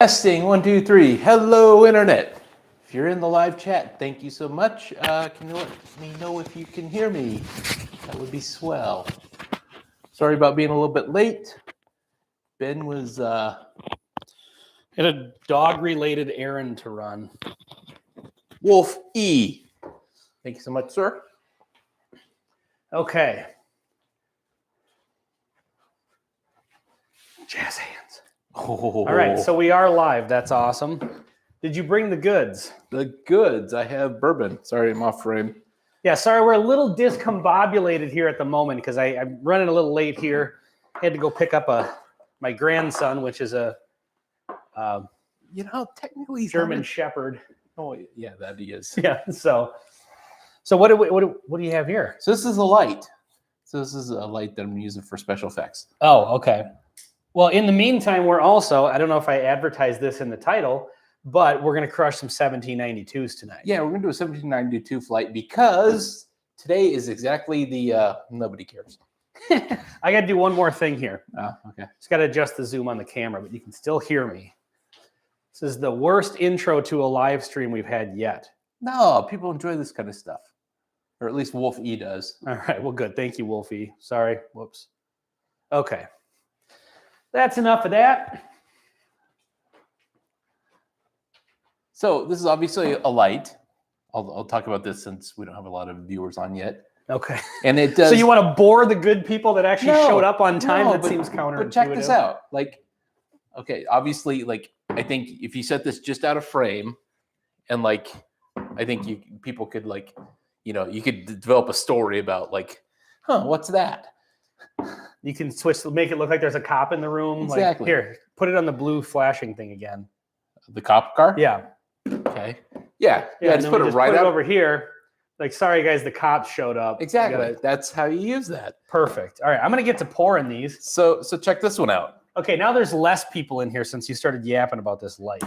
Testing, 1, 2, 3. Hello, Internet. If you're in the live chat, thank you so much. Can you let me know if you can hear me? That would be swell. Sorry about being a little bit late. Ben was had a dog-related errand to run. Wolf E. Thank you so much, sir. Okay. Jazz hands. Oh. All right, so we are live. That's awesome. Did you bring the goods? The goods. I have bourbon. Sorry, I'm off frame. Yeah, sorry, we're a little discombobulated here at the moment because I'm running a little late here. I had to go pick up my grandson, which is a technically he's German Shepherd. Oh, yeah, that he is. Yeah. So what do you have here? So this is a light. So this is a light that I'm using for special effects. Oh, okay. Well, in the meantime, we're also, I don't know if I advertised this in the title, but we're going to crush some 1792s tonight. Yeah, we're going to do a 1792 flight because today is exactly the nobody cares. I got to do one more thing here. Oh, okay. Just got to adjust the zoom on the camera, but you can still hear me. This is the worst intro to a live stream we've had yet. No, people enjoy this kind of stuff. Or at least Wolf E does. All right, well, good. Thank you, Wolfie. Sorry. Whoops. Okay. That's enough of that. So this is obviously a light. I'll talk about this since we don't have a lot of viewers on yet. Okay. And it does. So you want to bore the good people that actually showed up on time? That seems counterintuitive. But check this out. Okay, obviously, I think if you set this just out of frame, and I think people could you could develop a story about what's that? You can make it look like there's a cop in the room. Exactly. Here, put it on the blue flashing thing again. The cop car? Yeah. Okay. Yeah. Just put it right over here. Sorry guys, the cops showed up. Exactly. That's how you use that. Perfect. All right, I'm gonna get to pouring these. So check this one out. Okay, now there's less people in here since you started yapping about this light.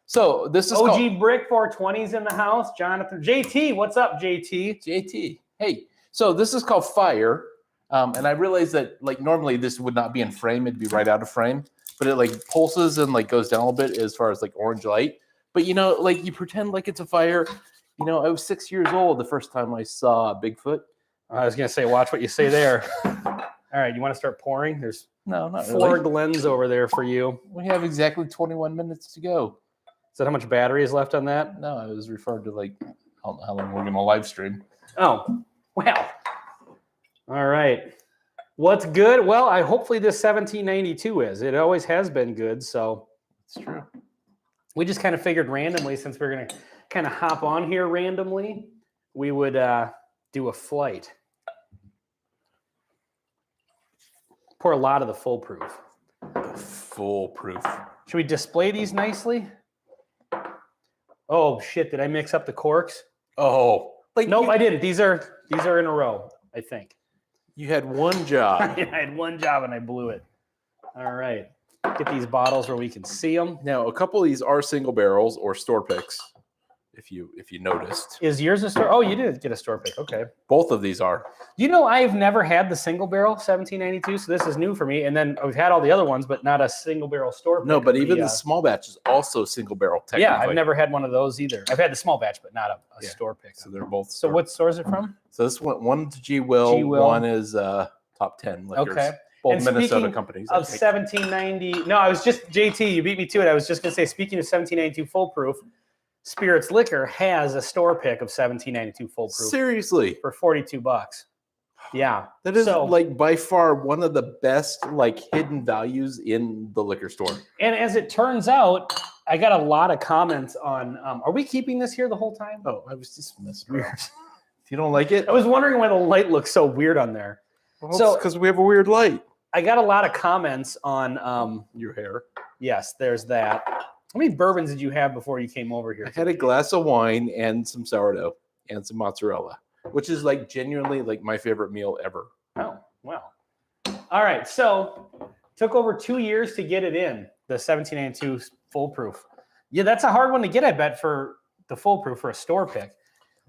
So this is OG Brick 420's in the house. Jonathan, JT, what's up, JT? JT. Hey, so this is called Fire. And I realize that normally this would not be in frame, it'd be right out of frame, but it pulses and goes down a little bit as far as orange light. But you pretend like it's a fire. I was 6 years old the first time I saw Bigfoot. I was gonna say, watch what you say there. All right, you want to start pouring? There's not four really. Glens over there for you. We have exactly 21 minutes to go. Is that how much battery is left on that? No, I was referring to how long we're gonna live stream. Oh, well. All right. What's good? Well, hopefully this 1792 is. It always has been good, so. It's true. We just kind of figured randomly, since we're going to kind of hop on here randomly, we would do a flight. Pour a lot of the foolproof. Foolproof. Should we display these nicely? Oh, shit. Did I mix up the corks? Oh. Nope, I didn't. These are in a row, I think. You had one job. I had one job and I blew it. All right. Get these bottles where we can see them. Now, a couple of these are single barrels or store picks, if you noticed. Is yours a store? Oh, you did get a store pick. Okay. Both of these are. I've never had the single barrel 1792, so this is new for me. And then we've had all the other ones, but not a single barrel store pick. No, but even the small batch is also single barrel technically. Yeah, I've never had one of those either. I've had the small batch, but not a store pick. So they're both. So what store is it from? So this one's G Will. One is Top 10 liquors. Okay. Both Minnesota companies. Of 1790. No, I was just JT. You beat me to it. I was just gonna say. Speaking of 1792 foolproof, Spirits Liquor has a store pick of 1792 foolproof. Seriously, for $42. Yeah, that is by far one of the best hidden values in the liquor store. And as it turns out, I got a lot of comments on. Are we keeping this here the whole time? Oh, I was just messing around. If you don't like it, I was wondering why the light looks so weird on there. Well, so because we have a weird light. I got a lot of comments on your hair. Yes, there's that. How many bourbons did you have before you came over here? I had a glass of wine and some sourdough and some mozzarella, which is genuinely my favorite meal ever. Oh, wow. All right, so took over 2 years to get it in, the 1792 foolproof. Yeah, that's a hard one to get, I bet, for the foolproof for a store pick.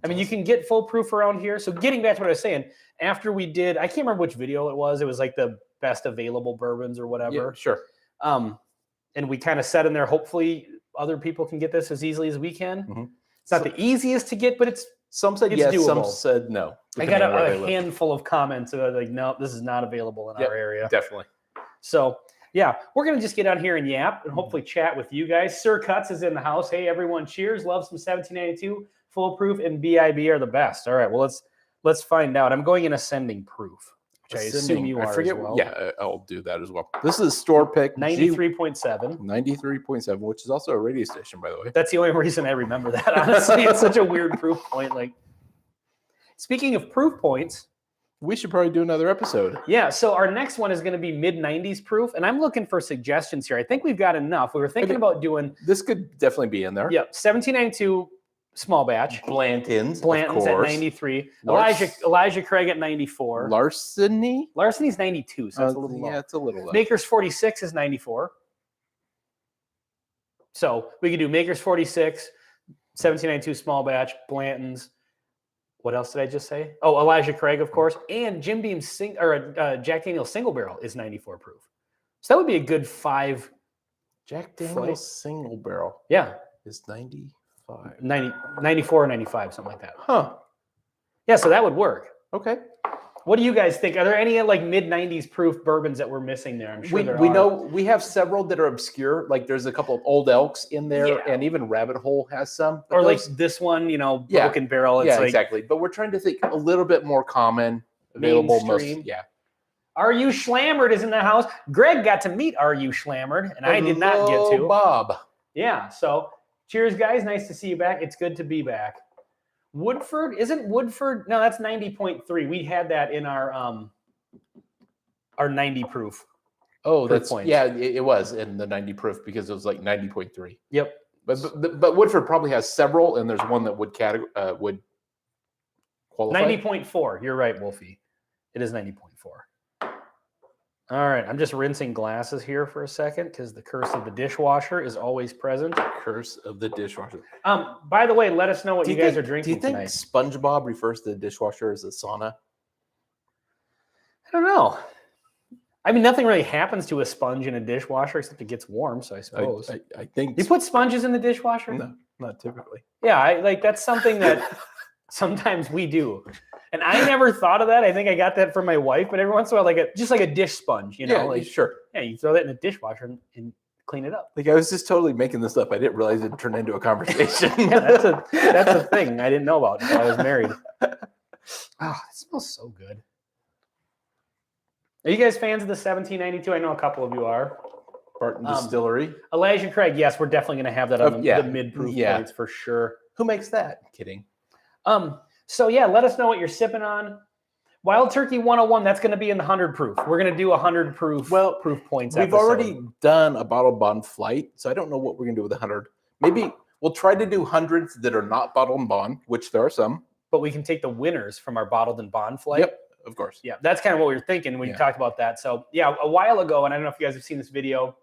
I mean, you can get foolproof around here. So getting back to what I was saying, after we did, I can't remember which video it was. It was the best available bourbons or whatever. Yeah, sure. and we kind of set in there. Hopefully, other people can get this as easily as we can. Mm-hmm. It's not the easiest to get, but it's some said it's yes, doable. some said no. I got a handful of comments that are like, no, this is not available in our area. Definitely. So yeah, we're gonna just get on here and yap and hopefully chat with you guys. Sir Cuts is in the house. Hey everyone, cheers! Love some 1792 foolproof and BIB are the best. All right, well let's find out. I'm going in ascending proof, which I assume you are. I forget. As well. Yeah, I'll do that as well. This is store pick 93.7. 93.7, which is also a radio station, by the way. That's the only reason I remember that. Honestly, it's such a weird proof point. Like, speaking of proof points, we should probably do another episode. Yeah, so our next one is going to be mid-90s proof, and I'm looking for suggestions here. I think we've got enough. We were thinking about doing... This could definitely be in there. Yep, 1792 small batch. Blanton's at 93. Elijah Craig at 94. Larceny's 92, so it's a little low. Yeah, it's a little low. Maker's 46 is 94. So we could do Maker's 46, 1792 small batch, Blanton's. What else did I just say? Oh, Elijah Craig, of course, and Jim Beam's Jack Daniel's single barrel is 94 proof. So that would be a good 5. Jack Daniel's single barrel. Yeah, is 95, 94 or 95, something like that. Huh? Yeah, so that would work. Okay. What do you guys think? Are there any like mid-90s proof bourbons that we're missing there? I'm sure there are. We know we have several that are obscure. Like there's a couple of Old Elks in there, and even Rabbit Hole has some. Or like this one, Broken Barrel. It's exactly. But we're trying to think a little bit more common, available. Mainstream. R.U. Schlammered is in the house. Greg got to meet R.U. Schlammered, and I did not get to. Bob. Yeah. So cheers, guys. Nice to see you back. It's good to be back. Woodford, isn't Woodford? No, that's 90.3. We had that in our 90 proof. Oh, that's points. Yeah, it was in the 90 proof because it was like 90.3. Yep. But Woodford probably has several, and there's one that would qualify. 90.4. You're right, Wolfie. It is 90.4. All right, I'm just rinsing glasses here for a second because the curse of the dishwasher is always present. Curse of the dishwasher. By the way, let us know what you guys are drinking tonight. Do you think SpongeBob refers to the dishwasher as a sauna? I don't know. I mean, nothing really happens to a sponge in a dishwasher except it gets warm, so I suppose. I think... You put sponges in the dishwasher? No, not typically. Yeah, that's something that sometimes we do. And I never thought of that. I think I got that from my wife, but every once in a while, just like a dish sponge, sure. Yeah, you throw that in a dishwasher and clean it up. Like I was just totally making this up. I didn't realize it turned into a conversation. Yeah, that's a thing I didn't know about until I was married. Oh, it smells so good. Are you guys fans of the 1792? I know a couple of you are. Barton Distillery. Elijah Craig, yes, we're definitely going to have that on the mid-proof plates for sure. Who makes that? Kidding. So yeah, let us know what you're sipping on. Wild Turkey 101, that's going to be in the 100 proof. We're going to do 100 proof proof points. We've already done a bottled bond flight, so I don't know what we're going to do with 100. Maybe we'll try to do hundreds that are not bottled and bond, which there are some. But we can take the winners from our bottled and bond flight. Yep, of course. Yeah, that's kind of what we were thinking when you talked about that. So yeah, a while ago, and I don't know if you guys have seen this video,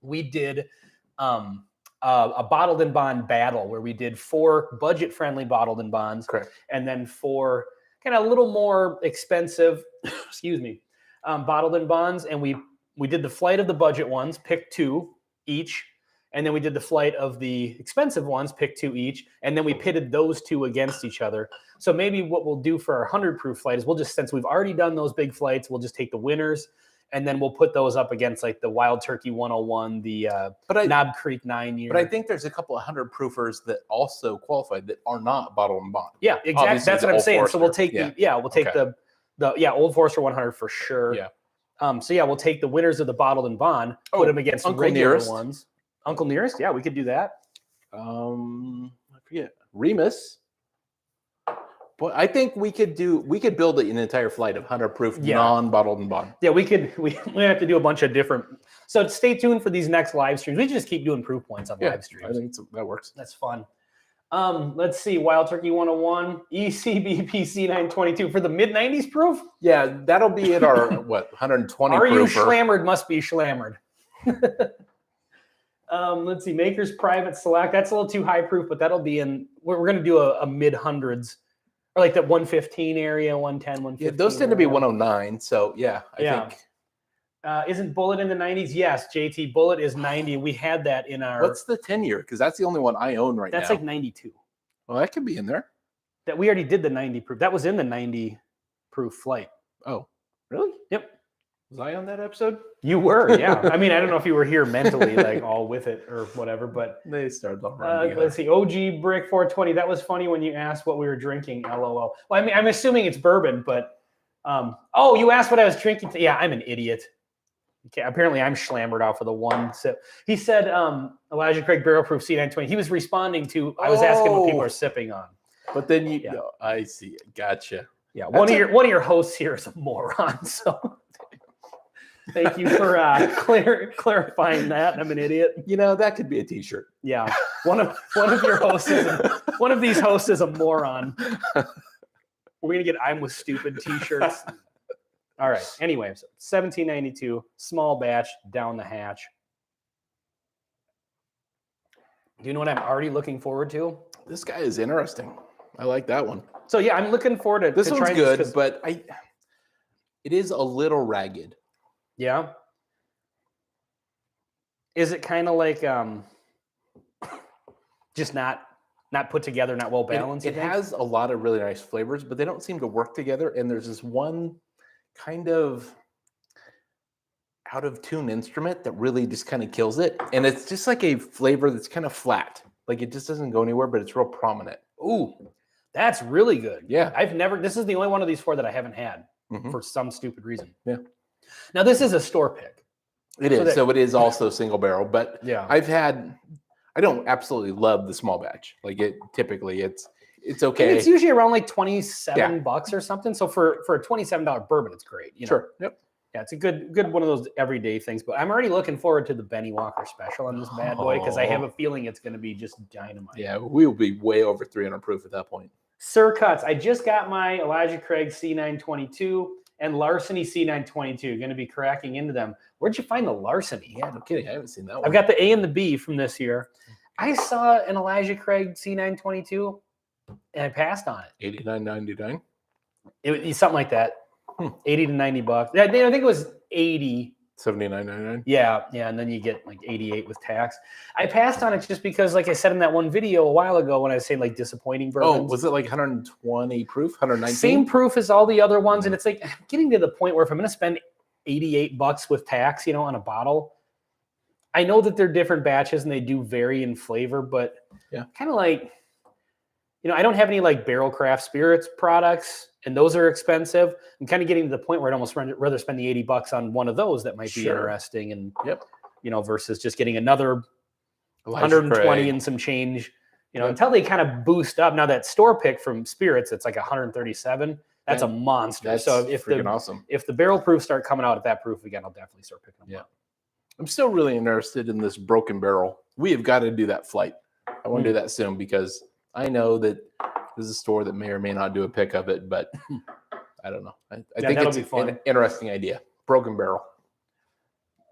we did a bottled and bond battle where we did 4 budget-friendly bottled and bonds, correct, and then 4 kind of a little more expensive, bottled and bonds, and we did the flight of the budget ones, picked 2 each, and then we did the flight of the expensive ones, picked 2 each, and then we pitted those 2 against each other. So maybe what we'll do for our 100 proof flight is since we've already done those big flights, we'll just take the winners. And then we'll put those up against like the Wild Turkey 101, the Knob Creek 9-year. But I think there's a couple of 100 proofers that also qualify that are not bottled and bond. Yeah, exactly. Obviously, that's what I'm saying. Forester. So we'll take the Old Forester 100 for sure. Yeah. We'll take the winners of the bottled and bond, put them against Uncle regular Nearest ones. Uncle Nearest, yeah, we could do that. I forget. Remus. Well, I think we could build an entire flight of 100 proof non-bottled and bond. Yeah, we have to do a bunch of different. So stay tuned for these next live streams. We just keep doing proof points on live streams. I think that works. That's fun. Let's see. Wild Turkey 101, ECBPC 922 for the mid-90s proof. Yeah, that'll be at our 120 Are you proofer. Schlammered? Must be Schlammered. Let's see. Maker's Private Select. That's a little too high proof, but that'll be in. We're going to do a mid-hundreds. Or like that 115 area, 110, 115. Yeah, those tend to be 109. So yeah, I think Isn't Bullet in the 90s? Yes, JT. Bullet is 90. We had that in our. What's the 10-year? Because that's the only one I own right That's now. like 92. Well, that could be in there. That we already did the 90 proof. That was in the 90 proof flight. Oh, really? Yep. Was I on that episode? You were, yeah. I mean, I don't know if you were here mentally, like all with it or whatever, but They started off. let's see. OG Brick 420. That was funny when you asked what we were drinking. LOL. Well, I mean, I'm assuming it's bourbon, but oh, you asked what I was drinking. Yeah, I'm an idiot. Okay, apparently I'm schlambered off with a one sip. He said Elijah Craig Barrel Proof C920. He was responding to. I was asking what people are sipping on. But then I see it. Gotcha. Yeah, one of your hosts here is a moron. So thank you for clarifying that. I'm an idiot. That could be a T-shirt. Yeah, one of your hosts one of these hosts is a moron. We're gonna get "I'm with stupid" T-shirts. All right. Anyway, so 1792, small batch, down the hatch. Do you know what I'm already looking forward to? This guy is interesting. I like that one. So yeah, I'm looking forward to this to one's trying good, this but it is a little ragged. Yeah. Is it kind of like just not put together, not well balanced? It has a lot of really nice flavors, but they don't seem to work together. And there's this one kind of out of tune instrument that really just kind of kills it. And it's just like a flavor that's kind of flat. Like it just doesn't go anywhere, but it's real prominent. Ooh, that's really good. Yeah. This is the only one of these four that I haven't had for some stupid reason. Yeah. Now this is a store pick. It is. So it is also single barrel, but yeah, I don't absolutely love the small batch. Like typically it's okay. And it's usually around like $27 or something. So for a $27 bourbon, it's great. Sure. Yep. Yeah, it's a good one of those everyday things. But I'm already looking forward to the Benny Walker special on this bad boy because I have a feeling it's going to be just dynamite. Yeah, we will be way over 300 proof at that point. Sir Cuts. I just got my Elijah Craig C922 and Larceny C922. Going to be cracking into them. Where'd you find the Larceny? Yeah, no kidding. I haven't seen that one. I've got the A and the B from this year. I saw an Elijah Craig C922 and I passed on it. $89.99. It was something like that. 80 to 90 bucks. I think it was 80. $79.99. Yeah. And then you get like 88 with tax. I passed on it just because, like I said in that one video a while ago when I was saying like disappointing bourbons. Oh, was it like 120 proof, 119? Same proof as all the other ones. And it's like I'm getting to the point where if I'm going to spend $88 with tax, on a bottle, I know that they're different batches and they do vary in flavor, but kind of like, I don't have any like barrel craft spirits products and those are expensive. I'm kind of getting to the point where I'd almost rather spend the $80 on one of those that might be interesting and, versus just getting another 120 and some change, until they kind of boost up. Now that store pick from spirits, it's like 137. That's a monster. That's so if awesome. If the barrel proofs start coming out at that proof again, I'll definitely start picking them up. I'm still really interested in this broken barrel. We have got to do that flight. I want to do that soon because I know that there's a store that may or may not do a pick of it, but I don't know. I think it's an interesting idea. Broken barrel.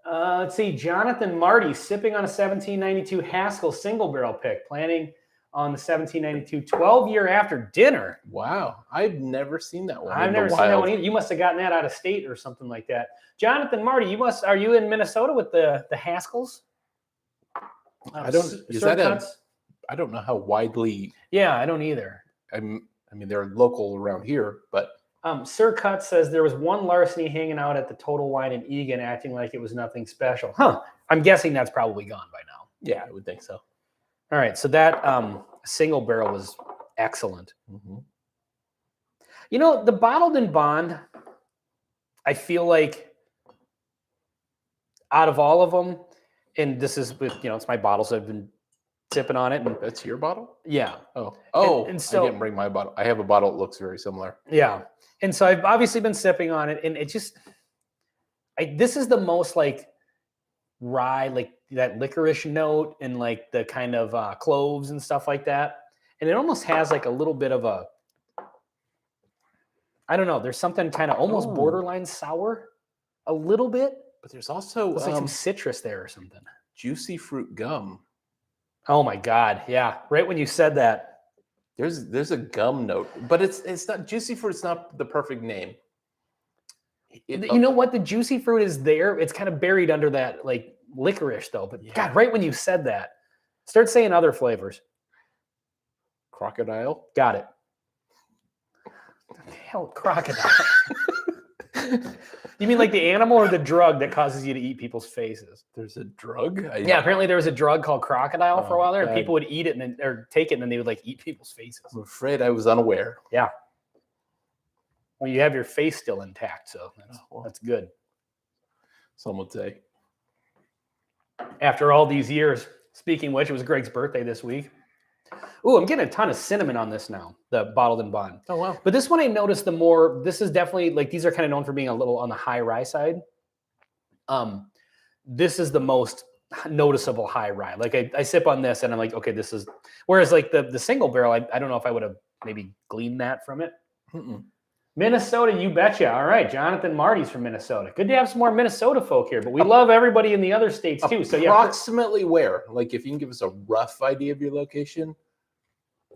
Let's see. Jonathan Marty sipping on a 1792 Haskell single barrel pick, planning on the 1792 12 year after dinner. Wow. I've never seen that one. I've never seen that one either. You must have gotten that out of state or something like that. Jonathan Marty, are you in Minnesota with the Haskells? I don't know how widely. Yeah, I don't either. I mean, they're local around here, but. Sir Cut says there was one Larceny hanging out at the Total Wine in Egan acting like it was nothing special. Huh. I'm guessing that's probably gone by now. Yeah, I would think so. All right. So that single barrel was excellent. Mm-hmm. The bottled and bond, I feel like out of all of them, and this is with, it's my bottles. I've been sipping on it. And that's your bottle? Yeah. And so I didn't bring my bottle. I have a bottle that looks very similar. Yeah. And so I've obviously been sipping on it, and it just, this is the most like rye, like that licorice note and like the kind of cloves and stuff like that. And it almost has like a little bit of I don't know. There's something kind of almost borderline sour a little bit. But there's also like some citrus there or something. Juicy fruit gum. Oh my God. Yeah. Right when you said that. There's a gum note, but it's not juicy fruit. It's not the perfect name. You know what? The juicy fruit is there. It's kind of buried under that like licorice though. But God, right when you said that, start saying other flavors. Crocodile. Got it. Hell, crocodile. You mean like the animal or the drug that causes you to eat people's faces? There's a drug? Yeah, apparently there was a drug called crocodile for a while there, and God. people would eat it and then or take it and then they would like eat people's faces. I'm afraid I was unaware. Yeah. Well, you have your face still intact, so that's good. Some would say. After all these years, speaking of which, it was Greg's birthday this week. Ooh, I'm getting a ton of cinnamon on this now, the bottled and bond. Oh, wow. But this one I noticed this is definitely, like, these are kind of known for being a little on the high rye side. This is the most noticeable high rye. Like, I sip on this and I'm like, okay, this is, whereas like the single barrel, I don't know if I would have maybe gleaned that from it. Mm-mm. Minnesota, you betcha. All right, Jonathan Marty's from Minnesota. Good to have some more Minnesota folk here, but we love everybody in the other states too. So yeah, approximately where? Like, if you can give us a rough idea of your location,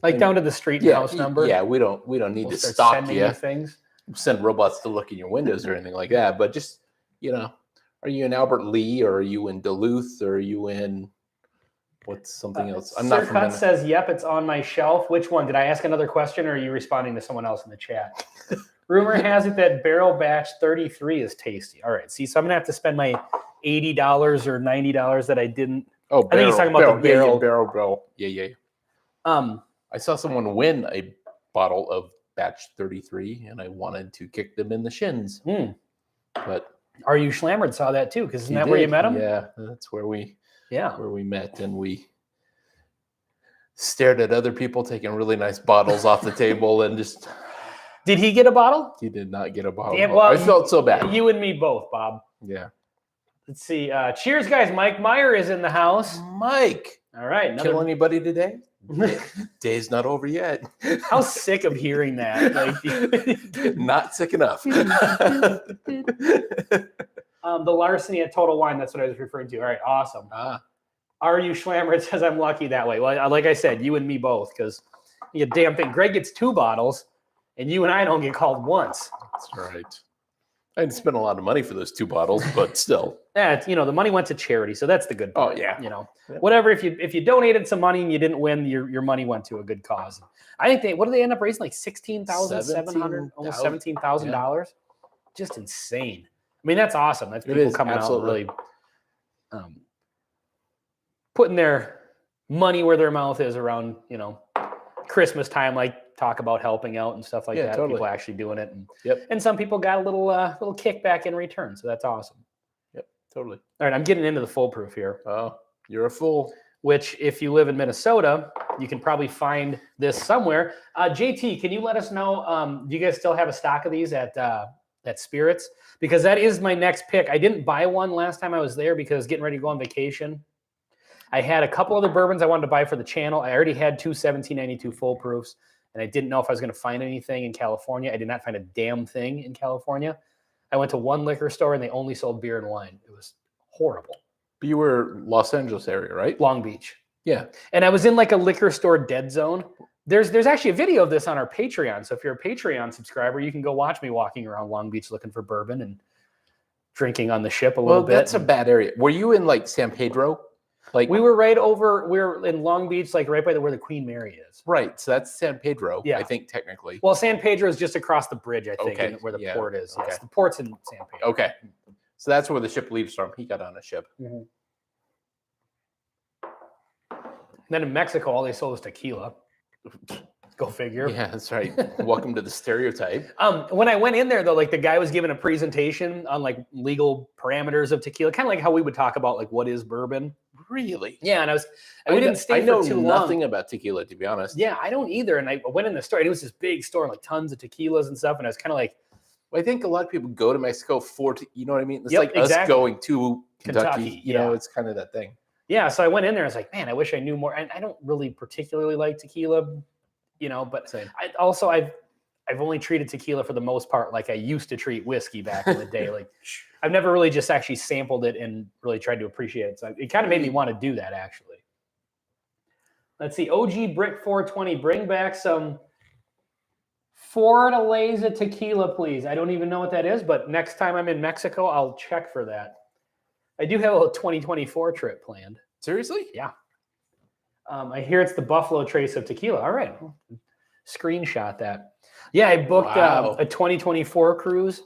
like down to the street and house number. Yeah, we don't need to start stalk sending you. Things. Send robots to look in your windows or anything like that. But just, are you in Albert Lee, or are you in Duluth, or are you in what's something else? I'm not Sir Cut says, "Yep, it's on my shelf." Which one? Did I ask another question, or are you responding to someone else in the chat? Rumor has it that Barrel Batch 33 is tasty. All right, see, so I'm gonna have to spend my $80 or $90 that I didn't. Oh, I think he's talking about the barrel. Barrel. Yeah. I saw someone win a bottle of Batch 33, and I wanted to kick them in the shins. But Are You Schlammered saw that too? Because isn't that where you met him? Yeah, that's where we met, and we stared at other people taking really nice bottles off the table and just. Did he get a bottle? He did not get a bottle. Damn, well, I felt so bad. You and me both, Bob. Yeah. Let's see. Cheers, guys. Mike Meyer is in the house. Mike. All right. Kill anybody today? Day's not over yet. How sick of hearing that. Like, not sick enough. The larceny at Total Wine, that's what I was referring to. All right, awesome. Are You Schlammer? It says I'm lucky that way. Well, like I said, you and me both, because you damn thing. Greg gets 2 bottles, and you and I don't get called once. That's right. I didn't spend a lot of money for those 2 bottles, but still. Yeah, the money went to charity, so that's the good part. Oh, yeah. Whatever. If you donated some money and you didn't win, your money went to a good cause. I think what did they end up raising? Like $16,700, almost $17,000. Just insane. I mean, that's awesome. That's people coming out and really putting their money where their mouth is around, Christmas time, like talk about helping out and stuff like that. Totally. People actually doing it. And some people got a little kickback in return. So that's awesome. Yep, totally. All right, I'm getting into the foolproof here. Oh, you're a fool. Which, if you live in Minnesota, you can probably find this somewhere. JT, can you let us know, do you guys still have a stock of these at Spirits? Because that is my next pick. I didn't buy one last time I was there because I was getting ready to go on vacation. I had a couple other bourbons I wanted to buy for the channel. I already had 2 1792 full proofs, and I didn't know if I was going to find anything in California. I did not find a damn thing in California. I went to one liquor store, and they only sold beer and wine. It was horrible. But you were Los Angeles area, right? Long Beach. Yeah. And I was in like a liquor store dead zone. There's actually a video of this on our Patreon. So if you're a Patreon subscriber, you can go watch me walking around Long Beach looking for bourbon and drinking on the ship a little bit. That's a bad area. Were you in like San Pedro? Like we were we're in Long Beach, like right by where the Queen Mary is. Right. So that's San Pedro, yeah. I think technically. Well, San Pedro is just across the bridge, I think, where the port is. Okay. Yes, the port's in San Pedro. Okay. So that's where the ship leaves from. He got on a ship. Mm-hmm. Then in Mexico, all they sold was tequila. Go figure. Yeah, that's right. Welcome to the stereotype. When I went in there, though, like the guy was giving a presentation on like legal parameters of tequila, kind of like how we would talk about like what is bourbon. Really? Yeah, and we didn't stay for too long. I know nothing about tequila, to be honest. Yeah, I don't either. And I went in the store, and it was this big store, like tons of tequilas and stuff. And I was kind of like, I think a lot of people go to Mexico for, you know what I mean? It's like us going to Kentucky. You know, it's kind of that thing. Yeah, so I went in there. I was like, man, I wish I knew more. And I don't really particularly like tequila, but I've only treated tequila for the most part like I used to treat whiskey back in the day. Like I've never really just actually sampled it and really tried to appreciate it. So it kind of made me want to do that, actually. Let's see. OG Brick 420, bring back some Fortaleza tequila, please. I don't even know what that is, but next time I'm in Mexico, I'll check for that. I do have a 2024 trip planned. Seriously? Yeah. I hear it's the Buffalo Trace of tequila. All right. Screenshot that. Yeah, I booked a 2024 cruise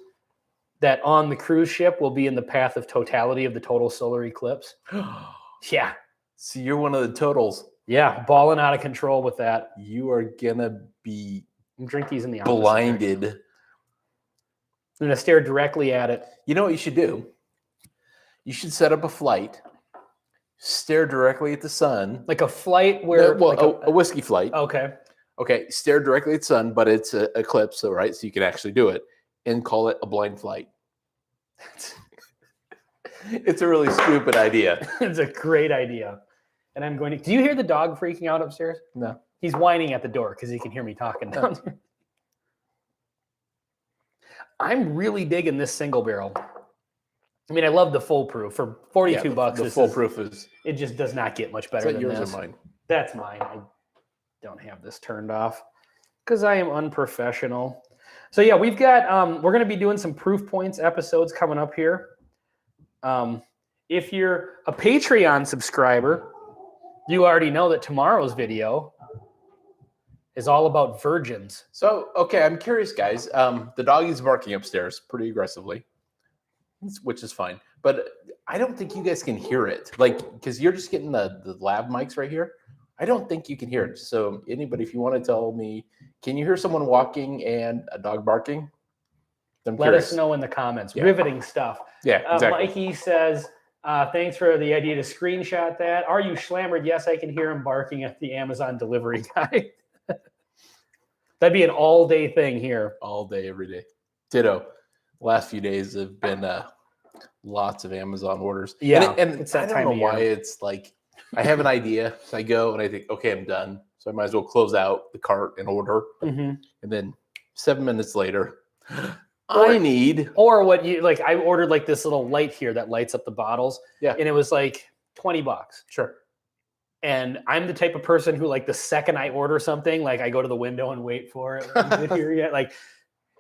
that on the cruise ship will be in the path of totality of the total solar eclipse. Yeah. So you're one of the totals. Yeah, balling out of control with that. You are going to be Drink these in the blinded. I'm going to stare directly at it. You know what you should do? You should set up a flight, stare directly at the sun. Like a flight where... a whiskey flight. Okay. Okay, stare directly at the sun, but it's an eclipse, so right, so you can actually do it, and call it a blind flight. It's a really stupid idea. It's a great idea. And I'm going to... Do you hear the dog freaking out upstairs? No. He's whining at the door because he can hear me talking down there. I'm really digging this single barrel. I mean, I love the full proof for $42. The full proof is... It just does not get much better than yours this. or mine? That's mine. I don't have this turned off because I am unprofessional. So yeah, we've got we're going to be doing some proof points episodes coming up here. If you're a Patreon subscriber, you already know that tomorrow's video is all about virgins. So, okay, I'm curious, guys. The doggy's barking upstairs pretty aggressively, which is fine. But I don't think you guys can hear it. Like, because you're just getting the lav mics right here. I don't think you can hear it. So anybody, if you want to tell me, can you hear someone walking and a dog barking? Let us know in the comments. Yeah. Riveting stuff. Yeah, exactly. Mikey says, thanks for the idea to screenshot that. Are you slammered? Yes, I can hear him barking at the Amazon delivery guy. That'd be an all-day thing here. All day, every day. Ditto. Last few days have been lots of Amazon orders. Yeah, and it's that I don't know why it's like I have an idea, so I go and I think, okay, I'm done. So I might as well close out the cart and order. Mm-hmm. And then 7 minutes later, I need... Or what you, like, I ordered like this little light here that lights up the bottles. Yeah. And it was like $20. Sure. And I'm the type of person who, like, the second I order something, like, I go to the window and wait for it. Like,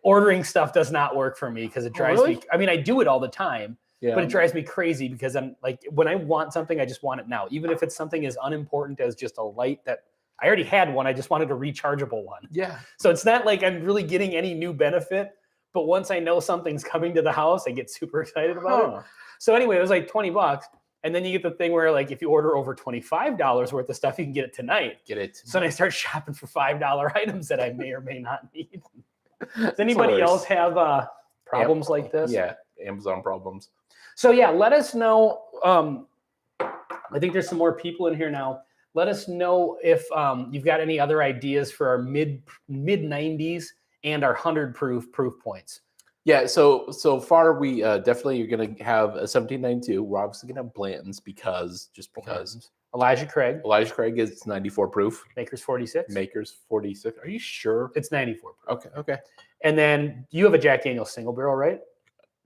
ordering stuff does not work for me because it drives me. I mean, I do it all the time, but it drives me crazy because I'm like, when I want something, I just want it now. Even if it's something as unimportant as just a light that I already had one, I just wanted a rechargeable one. Yeah. So it's not like I'm really getting any new benefit, but once I know something's coming to the house, I get super excited about it. So anyway, it was like $20. And then you get the thing where, like, if you order over $25 worth of stuff, you can get it tonight. So then I start shopping for $5 items that I may or may not need. Does anybody else have problems like this? Yeah, Amazon problems. So yeah, let us know. I think there's some more people in here now. Let us know if you've got any other ideas for our mid 90s and our 100 proof points. Yeah, so far we definitely are going to have a 1792. We're obviously going to have Blanton's because. Elijah Craig is 94 proof. Maker's 46. 46. Are you sure? It's 94 proof. Okay. And then you have a Jack Daniel's single barrel, right?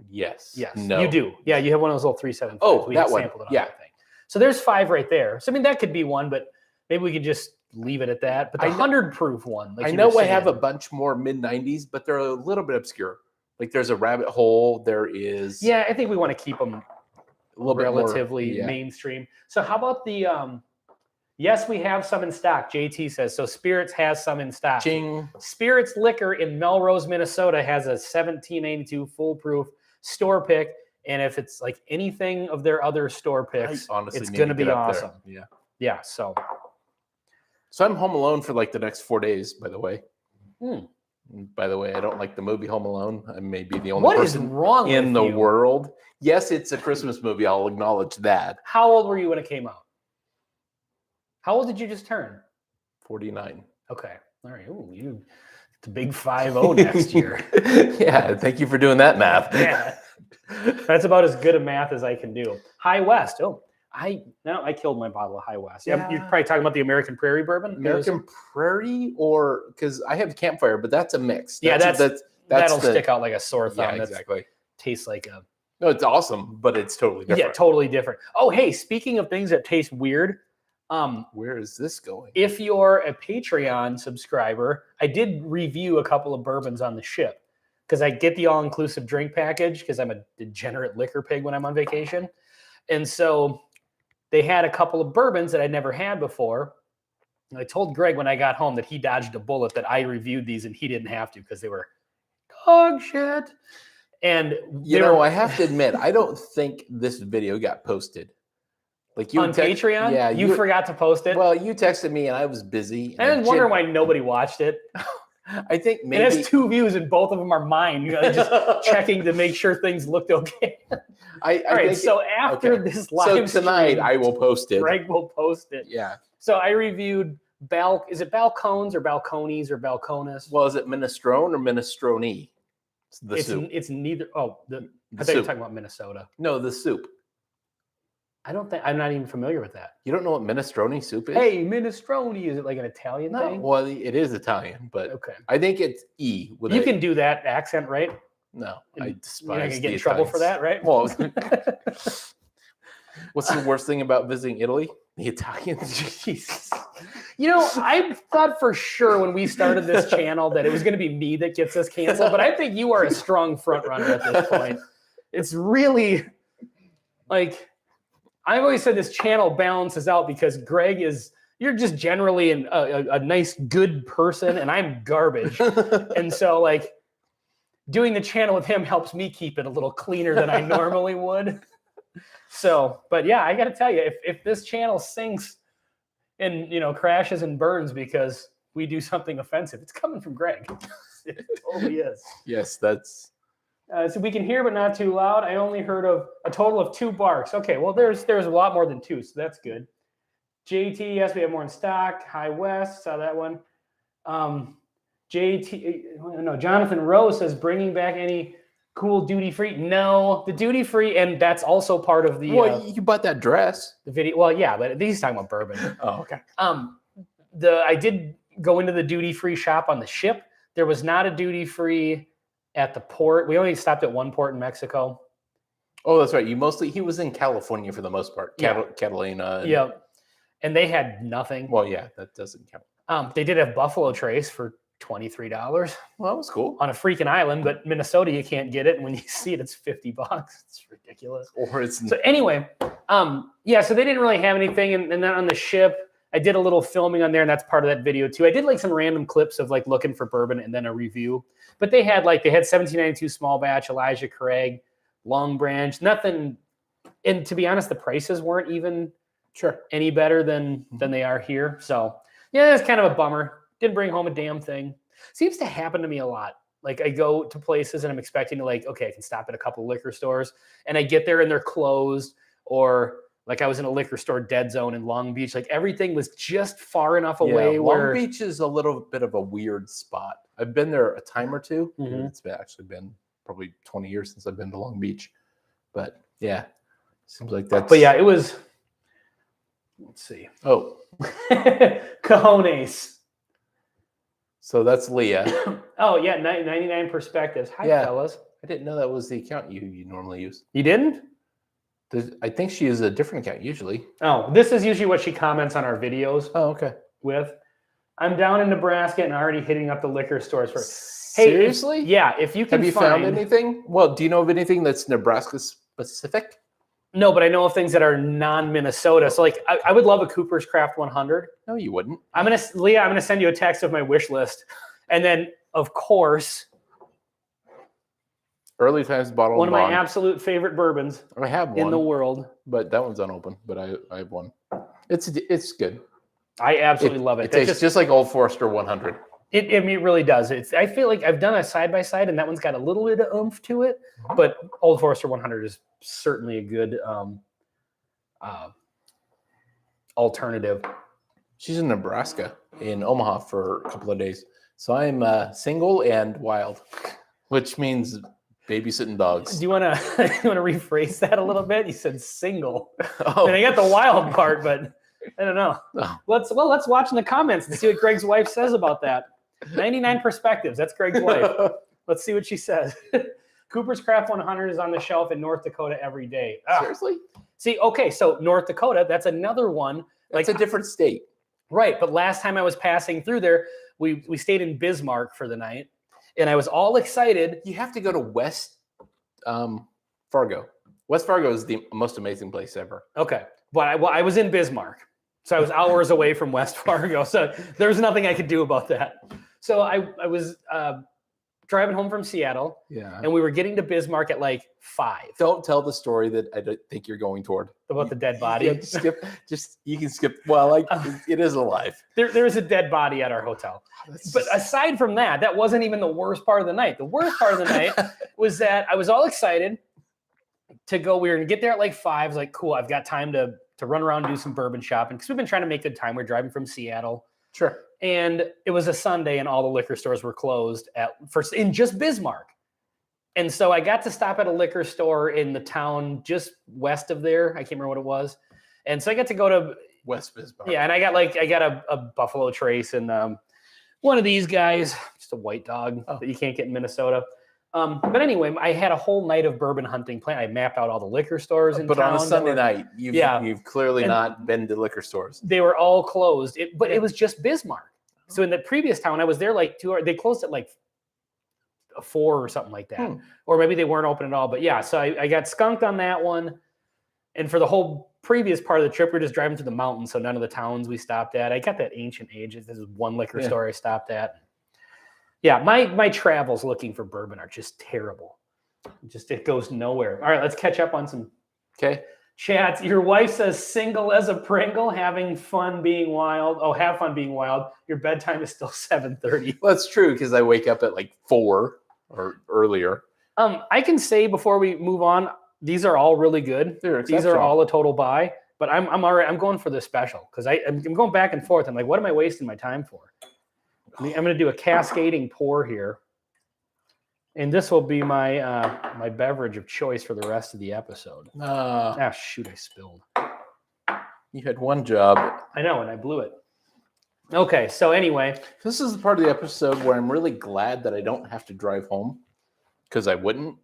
Yes. No. You do. Yeah, you have one of those little 375s. Oh, that one. Yeah. That thing. So there's 5 right there. So I mean, that could be one, but maybe we could just leave it at that. But the 100 proof one. Like I know I have a bunch more mid 90s, but they're a little bit obscure. Like there's a Rabbit Hole. There is. Yeah, I think we want to keep them a little relatively bit more, mainstream. So how about the? Yes, we have some in stock. JT says so. Spirits has some in stock. Ching. Spirits Liquor in Melrose, Minnesota, has a 1782 foolproof store pick, and if it's like anything of their other store picks, it's going to be awesome. There. Yeah. So I'm home alone for like the next 4 days. By the way. By the way, I don't like the movie Home Alone. I may be the only person wrong in the world. Yes, it's a Christmas movie. I'll acknowledge that. How old were you when it came out? How old did you just turn? 49. Okay. All right. Ooh, it's a big 5-0 next year. Yeah. Thank you for doing that math. Yeah. That's about as good a math as I can do. High West. Oh, I killed my bottle of High West. Yeah. You're probably talking about the American Prairie bourbon. American Prairie, or because I have Campfire, but that's a mix. That'll stick out like a sore thumb. Yeah, exactly. Tastes like a. No, it's awesome, but it's totally different. Yeah, totally different. Oh, hey, speaking of things that taste weird, Where is this going? If you're a Patreon subscriber, I did review a couple of bourbons on the ship because I get the all-inclusive drink package because I'm a degenerate liquor pig when I'm on vacation. And so they had a couple of bourbons that I'd never had before. And I told Greg when I got home that he dodged a bullet, that I reviewed these and he didn't have to because they were dog shit. And I have to admit, I don't think this video got posted. Like you on Patreon? Yeah, you forgot to post it? Well, you texted me and I was busy. And I was wondering why nobody watched it. I think maybe it has 2 views and both of them are mine. You know, just checking to make sure things looked okay. All right. So after this live tonight, stream, I will post it. Greg will post it. Yeah. So I reviewed is it balcones or balconies or balcones? Well, is it minestrone or minestrone? It's neither. Oh, I thought you were talking about Minnesota. No, the soup. I'm not even familiar with that. You don't know what minestrone soup is? Hey, minestrone, is it like an Italian thing? Well, it is Italian, but okay. I think it's E. You can do that accent, right? No, I despise. You're not gonna get in trouble for that, right? Well, what's the worst thing about visiting Italy? The Italians. Jesus. You know, I thought for sure when we started this channel that it was going to be me that gets us canceled, but I think you are a strong front runner at this point. It's really like, I've always said this channel balances out because Greg you're just generally a nice, good person, and I'm garbage. And so, like, doing the channel with him helps me keep it a little cleaner than I normally would. So, but yeah, I got to tell you, if this channel sinks and, crashes and burns because we do something offensive, it's coming from Greg. It totally is. Yes, that's. So we can hear, but not too loud. I only heard of a total of 2 barks. Okay, well, there's a lot more than 2, so that's good. JT, yes, we have more in stock. High West, saw that one. Jonathan Rose says, bringing back any cool duty free. No, the duty free, and that's also part of the. Well, you bought that dress. The video. Well, yeah, but he's talking about bourbon. Oh, okay. I did go into the duty free shop on the ship. There was not a duty free at the port. We only stopped at one port in Mexico. Oh, that's right. He was in California for the most part. Catalina. Yeah. And they had nothing. Well, yeah, that doesn't count. They did have Buffalo Trace for $23. Well, that was cool. On a freaking island, but Minnesota, you can't get it. And when you see it, it's $50. It's ridiculous. So anyway, so they didn't really have anything. And then on the ship, I did a little filming on there, and that's part of that video too. I did like some random clips of like looking for bourbon and then a review. But they had 1792 small batch, Elijah Craig, Long Branch, nothing. And to be honest, the prices weren't even any better than they are here. So yeah, that's kind of a bummer. Didn't bring home a damn thing. Seems to happen to me a lot. Like I go to places and I'm expecting to I can stop at a couple of liquor stores, and I get there and they're closed, or like I was in a liquor store dead zone in Long Beach. Like everything was just far enough away. Long Beach is a little bit of a weird spot. I've been there a time or two. Mm-hmm. It's actually been probably 20 years since I've been to Long Beach. But yeah, seems like that. But yeah, it was. Let's see. Oh, Cojones. So that's Leah. Oh yeah, 99 perspectives. Hi, fellas. I didn't know that was the account you normally use. You didn't? I think she uses a different account usually. Oh, this is usually what she comments on our videos. Oh, okay. With, I'm down in Nebraska and already hitting up the liquor stores for. Hey, seriously? If you can. Have you found anything? Well, do you know of anything that's Nebraska specific? No, but I know of things that are non-Minnesota. So I would love a Cooper's Craft 100. No, you wouldn't. Leah, I'm gonna send you a text of my wish list, and then of course, Early Times Bottle. One of my absolute favorite bourbons. I have one in the world, but that one's unopened. But I have one. It's good. I absolutely love it. It tastes just like Old Forester 100. It really does. I feel like I've done a side by side, and that one's got a little bit of oomph to it. But Old Forester 100 is certainly a good alternative. She's in Nebraska, in Omaha, for a couple of days. So I'm single and wild, which means babysitting dogs. Do you want to rephrase that a little bit? You said single. Oh. And I got the wild part, but I don't know. Oh. Let's watch in the comments and see what Greg's wife says about that. 99 perspectives. That's Greg's wife. Let's see what she says. Cooper's Craft 100 is on the shelf in North Dakota every day. Seriously? See, okay, so North Dakota, that's another one It's a different state. Right, but last time I was passing through there, we stayed in Bismarck for the night, and I was all excited. You have to go to West Fargo. West Fargo is the most amazing place ever. Okay, but I was in Bismarck, so I was hours away from West Fargo, so there was nothing I could do about that. So I was driving home from Seattle, and we were getting to Bismarck at like 5. Don't tell the story that I don't think you're going toward. About the dead body. Yeah, you can skip. Well, it is alive. There was a dead body at our hotel. But aside from that, that wasn't even the worst part of the night. The worst part of the night was that I was all excited to go. We were going to get there at like 5. I was like, cool, I've got time to run around and do some bourbon shopping because we've been trying to make good time. We're driving from Seattle. Sure. And it was a Sunday and all the liquor stores were closed in just Bismarck. And so I got to stop at a liquor store in the town just west of there. I can't remember what it was. And so I got to go to West Bismarck. Yeah, and I got a Buffalo Trace and one of these guys, just a white dog that you can't get in Minnesota. But anyway, I had a whole night of bourbon hunting planned. I mapped out all the liquor stores in town. But on a Sunday night, you've clearly not been to liquor stores. They were all closed, but it was just Bismarck. So in the previous town, I was there like 2 hours. They closed at like 4 or something like that. Or maybe they weren't open at all. But yeah, so I got skunked on that one. And for the whole previous part of the trip, we're just driving through the mountains, so none of the towns we stopped at. I got that ancient age. This is one liquor store I stopped at. Yeah, my travels looking for bourbon are just terrible. It goes nowhere. All right, let's catch up on some chats. Your wife says single as a Pringle, having fun being wild. Oh, have fun being wild. Your bedtime is still 7:30. Well, that's true because I wake up at like 4 or earlier. I can say before we move on, these are all really good. These are all a total buy. But I'm all right. I'm going for the special because I'm going back and forth. I'm like, what am I wasting my time for? I'm going to do a cascading pour here. And this will be my my beverage of choice for the rest of the episode. Shoot, I spilled. You had one job. I know, and I blew it. Okay, so anyway. This is the part of the episode where I'm really glad that I don't have to drive home because I wouldn't.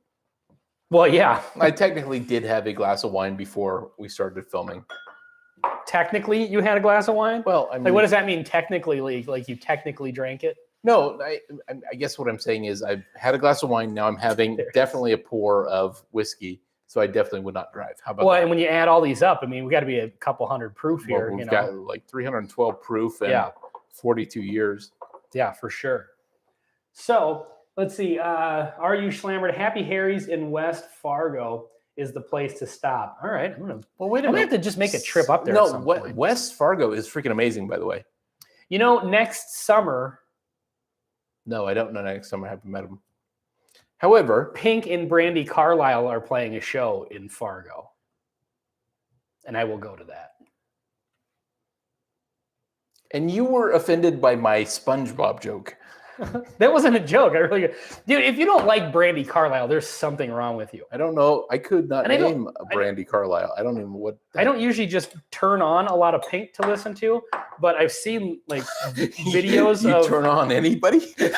Well, yeah. I technically did have a glass of wine before we started filming. Technically, you had a glass of wine? Well, I mean, like, what does that mean technically? Like you technically drank it? No, I guess what I'm saying is I've had a glass of wine. Now I'm having definitely a pour of whiskey. So I definitely would not drive. How about that? And when you add all these up, I mean, we got to be a couple hundred proof here. We've got like 312 proof and 42 years. Yeah, for sure. So let's see. Are you slammered? Happy Harry's in West Fargo is the place to stop. All right. I'm gonna have to just make a trip up there. No, West Fargo is freaking amazing, by the way. You know, next summer. No, I don't know next summer. I haven't met him. However, Pink and Brandy Carlisle are playing a show in Fargo. And I will go to that. And you were offended by my SpongeBob joke. That wasn't a joke. Dude, if you don't like Brandy Carlisle, there's something wrong with you. I don't know. I could not name a Brandy Carlisle. I don't even know what. I don't usually just turn on a lot of Pink to listen to, but I've seen like videos you of. Turn on anybody? Is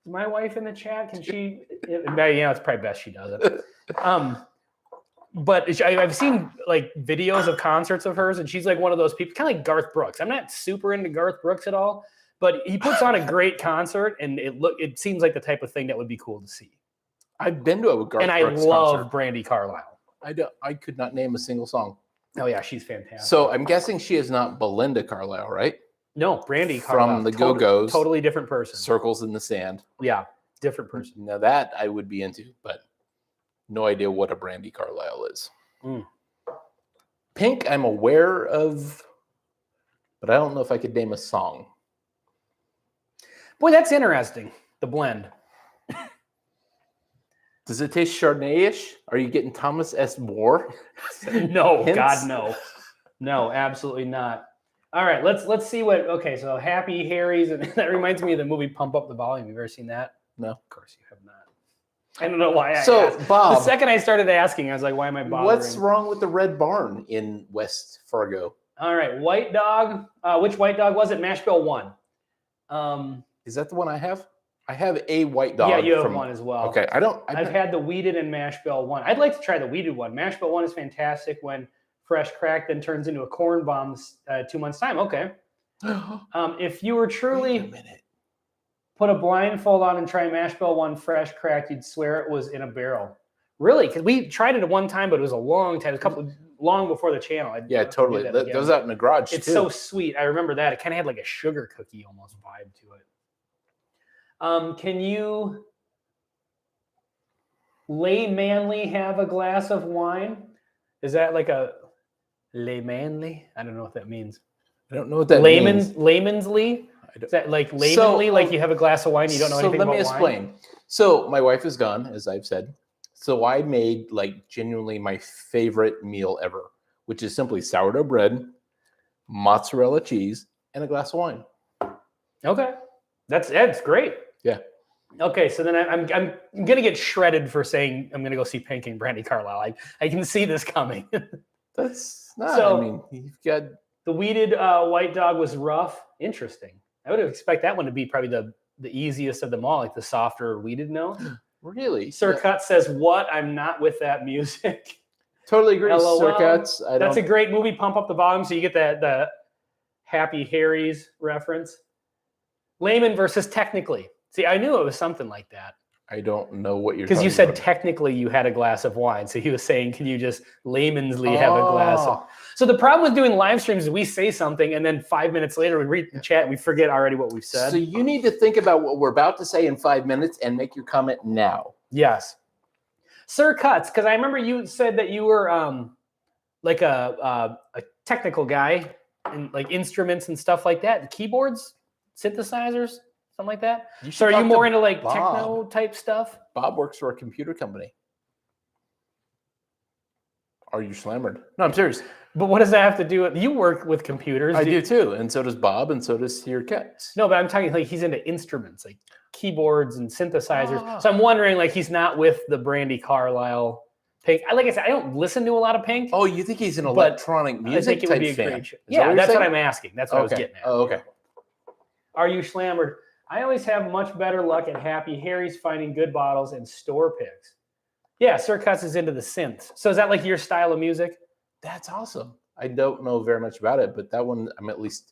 my wife in the chat? Can she? Yeah, it's probably best she doesn't. But I've seen like videos of concerts of hers, and she's like one of those people, kind of like Garth Brooks. I'm not super into Garth Brooks at all, but he puts on a great concert, and it seems like the type of thing that would be cool to see. I've been to a Garth Brooks concert. And I love Brandy Carlisle. I could not name a single song. Oh yeah, she's fantastic. So I'm guessing she is not Belinda Carlisle, right? No, Brandy Carlisle. From the Go-Go's. Totally different person. Circles in the Sand. Yeah, different person. Now that I would be into, but no idea what a Brandy Carlisle is. Pink, I'm aware of, but I don't know if I could name a song. Boy, that's interesting, the blend. Does it taste Chardonnay-ish? Are you getting Thomas S. More? No, hints? God, no. No, absolutely not. All right, let's see what. Okay, so Happy Harry's, and that reminds me of the movie Pump Up the Volume. You've ever seen that? No, of course you have not. I don't know why. Bob, the second I started asking, I was like, "Why am I bothering?" What's wrong with the Red Barn in West Fargo? All right, White Dog. Which White Dog was it? Mash Bill 1. Is that the one I have? I have a white dog. Yeah, you have from, one as well. Okay, I've had the weeded and mash bill one. I'd like to try the weeded one. Mash bill one is fantastic when fresh cracked, then turns into a corn bomb 2 months time. Okay. If you were Wait a truly minute. put a blindfold on and try mash bill one fresh cracked, you'd swear it was in a barrel. Really? Because we tried it at one time, but it was a long time, long before the channel. Yeah, totally. That was out in the garage It's too. so sweet. I remember that. It kind of had like a sugar cookie almost vibe to it. Can you laymanly have a glass of wine? Is that like a laymanly? I don't know what that means. I don't know what that means. Laymansly? Is that like laymanly, like you have a glass of wine, you don't know anything about wine? So let me explain. So my wife is gone, as I've said. So I made like genuinely my favorite meal ever, which is simply sourdough bread, mozzarella cheese, and a glass of wine. Okay, that's great. Yeah. Okay, so then I'm gonna get shredded for saying I'm gonna go see Pink and Brandy Carlisle. I can see this coming. That's not. So, I mean, you've got the weeded white dog was rough. Interesting. I would expect that one to be probably the easiest of them all, like the softer weeded note. really. Sir Cut says, "What? I'm not with that music." Totally agree, LOL. Sir Cuts. That's a great movie. Pump up the volume so you get the Happy Harry's reference. Layman versus technically. See, I knew it was something like that. I don't know what you're Because you talking said about. technically you had a glass of wine. So he was saying, can you just laymansly have a glass of... So the problem with doing live streams is we say something and then 5 minutes later we read the chat and we forget already what we've said. So you need to think about what we're about to say in 5 minutes and make your comment now. Yes. Sir Cuts, because I remember you said that you were like a technical guy and like instruments and stuff like that. Keyboards, synthesizers, something like that. So are you more into like techno type stuff? Bob works for a computer company. Are you slammered? No, I'm serious. But what does that have to do with... You work with computers. I do too, and so does Bob, and so does your Cats. No, but I'm talking like he's into instruments, like keyboards and synthesizers. So I'm wondering, like, he's not with the Brandy Carlisle Pink. Like I said, I don't listen to a lot of Pink. Oh, you think he's an electronic music I think it would be a fan? great show. Yeah, that's what I'm asking. That's what I was getting at. Oh, okay. Are you slammered? I always have much better luck at Happy Harry's finding good bottles and store picks. Yeah, Sir Cuts is into the synths. So is that like your style of music? That's awesome. I don't know very much about it, but that one I'm at least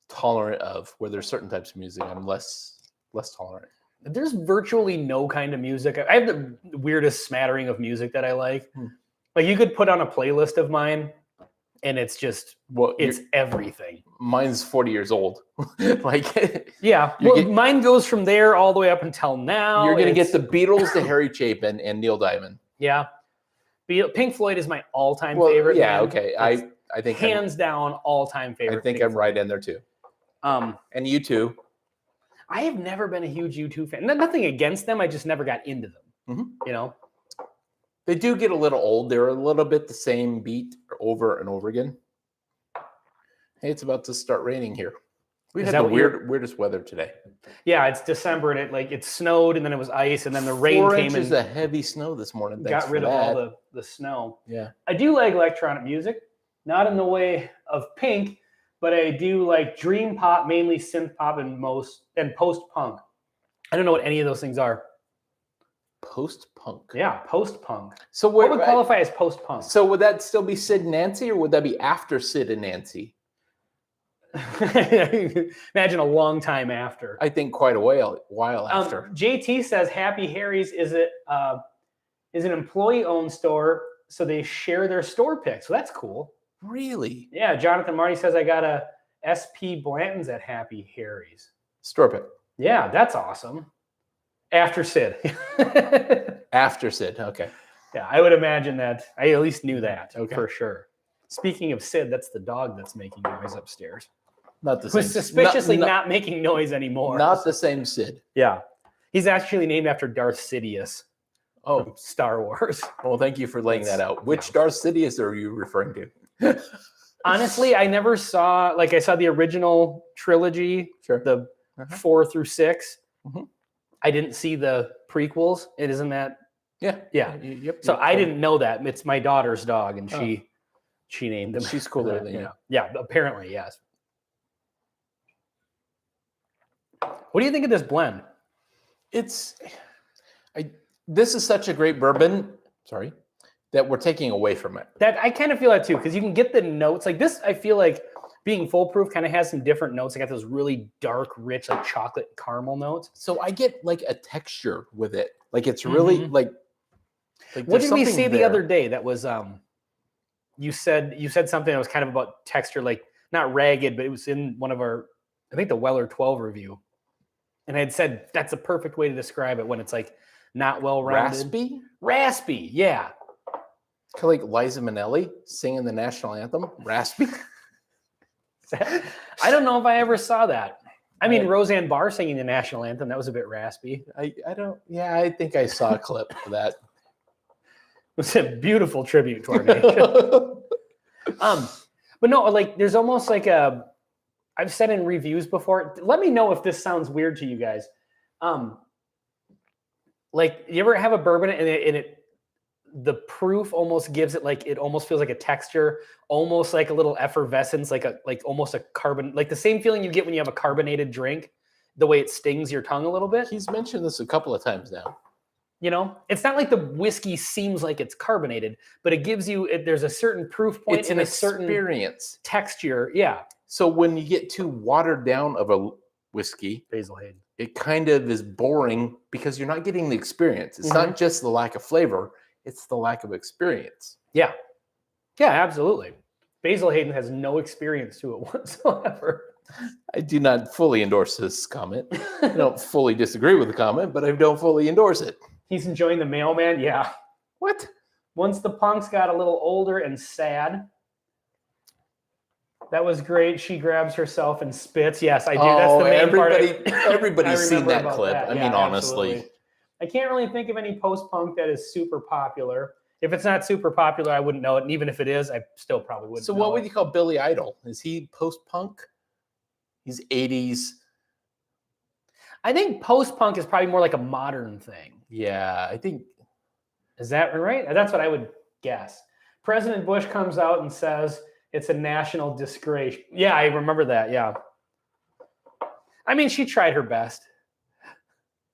tolerant of. Where there's certain types of music I'm less tolerant. There's virtually no kind of music. I have the weirdest smattering of music that I like. Like you could put on a playlist of mine and it's just, it's everything. Mine's 40 years old. Like, yeah. Well, mine goes from there all the way up until now. You're going to get the Beatles to Harry Chapin and Neil Diamond. Yeah. Pink Floyd is my all-time favorite. Yeah, band. Okay. I think hands down all-time favorite. I think I'm right in there too. And you too. I have never been a huge U2 fan. Nothing against them. I just never got into them. You know, they do get a little old. They're a little bit the same beat over and over again. Hey, it's about to start raining here. We had the weirdest weather today. Yeah, it's December and it snowed and then it was ice and then the rain 4 came inches and of heavy snow this morning. Got rid of all the snow. Yeah. I do like electronic music, not in the way of Pink, but I do like dream pop, mainly synth pop and post punk. I don't know what any of those things are. Post punk. Yeah, post punk. So what would qualify as post punk? So would that still be Sid and Nancy, or would that be after Sid and Nancy? Imagine a long time after. I think quite a while after. JT says Happy Harry's is an employee-owned store, so they share their store picks. So that's cool. Really? Yeah. Jonathan Marty says I got a SP Blanton's at Happy Harry's store pick. Yeah, that's awesome. After Sid. After Sid. Okay. Yeah, I would imagine that. I at least knew that for sure. Speaking of Sid, that's the dog that's making noise upstairs. Not the same. Who's suspiciously not making noise anymore. Not the same Sid. Yeah. He's actually named after Darth Sidious. Oh, Star Wars. Well, thank you for laying that out. Which Darth Sidious are you referring to? Honestly, I never saw, I saw the original trilogy, the 4 through 6. I didn't see the prequels. It isn't that. Yeah. Yeah. Yep. So I didn't know that. It's my daughter's dog, and she named him. She's cooler than you. Yeah. Apparently, yes. What do you think of this blend? This is such a great bourbon. Sorry, that we're taking away from it. That I kind of feel that too, because you can get the notes like this. I feel like being foolproof kind of has some different notes. I got those really dark, rich, like chocolate caramel notes. So I get like a texture with it. Like it's really like what did we something say the there. other day? That was you said something that was kind of about texture, like not ragged, but it was in one of our, I think the Weller 12 review, and I had said that's a perfect way to describe it when it's like not well rounded. Raspy, yeah. Kind of like Liza Minnelli singing the national anthem. Raspy. I don't know if I ever saw that. I mean, Roseanne Barr singing the national anthem, that was a bit raspy. I don't. Yeah, I think I saw a clip of that. It was a beautiful tribute to our nation. But no, like there's almost like I've said in reviews before. Let me know if this sounds weird to you guys. Like you ever have a bourbon and the proof almost gives it like it almost feels like a texture, almost like a little effervescence, like almost a carbon, like the same feeling you get when you have a carbonated drink, the way it stings your tongue a little bit. He's mentioned this a couple of times now. You know, it's not like the whiskey seems like it's carbonated, but it gives you there's a certain proof point. It's an experience texture. Yeah. So when you get too watered down of a whiskey, Basil Hayden, it kind of is boring because you're not getting the experience. It's not just the lack of flavor. It's the lack of experience. Yeah. Yeah, absolutely. Basil Hayden has no experience to it whatsoever. I do not fully endorse this comment. I don't fully disagree with the comment, but I don't fully endorse it. He's enjoying the mailman? Yeah. What? Once the punks got a little older and sad. That was great. She grabs herself and spits. Yes, I do. That's the main part. Everybody's seen that clip. That. I mean, honestly. Absolutely. I can't really think of any post-punk that is super popular. If it's not super popular, I wouldn't know it. And even if it is, I still probably wouldn't know it. So what would you call Billy Idol? Is he post-punk? He's 80s. I think post-punk is probably more like a modern thing. Yeah, I think. Is that right? That's what I would guess. President Bush comes out and says it's a national disgrace. Yeah, I remember that. Yeah. I mean, she tried her best.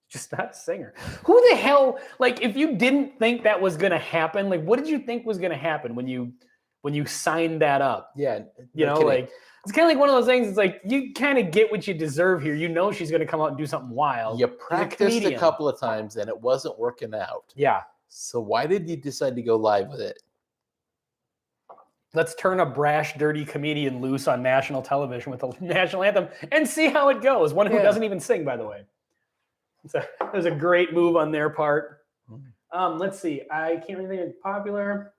Just not a singer. Who the hell, like, if you didn't think that was going to happen, like, what did you think was going to happen when you signed that up? Yeah. You know, like, it's kind of like one of those things. It's like, you kind of get what you deserve here. You know she's going to come out and do something wild. You practiced a couple of times and it wasn't working out. Yeah. So why did you decide to go live with it? Let's turn a brash, dirty comedian loose on national television with the national anthem and see how it goes. One who doesn't even sing, by the way. It was a great move on their part. Let's see. I can't really think of popular.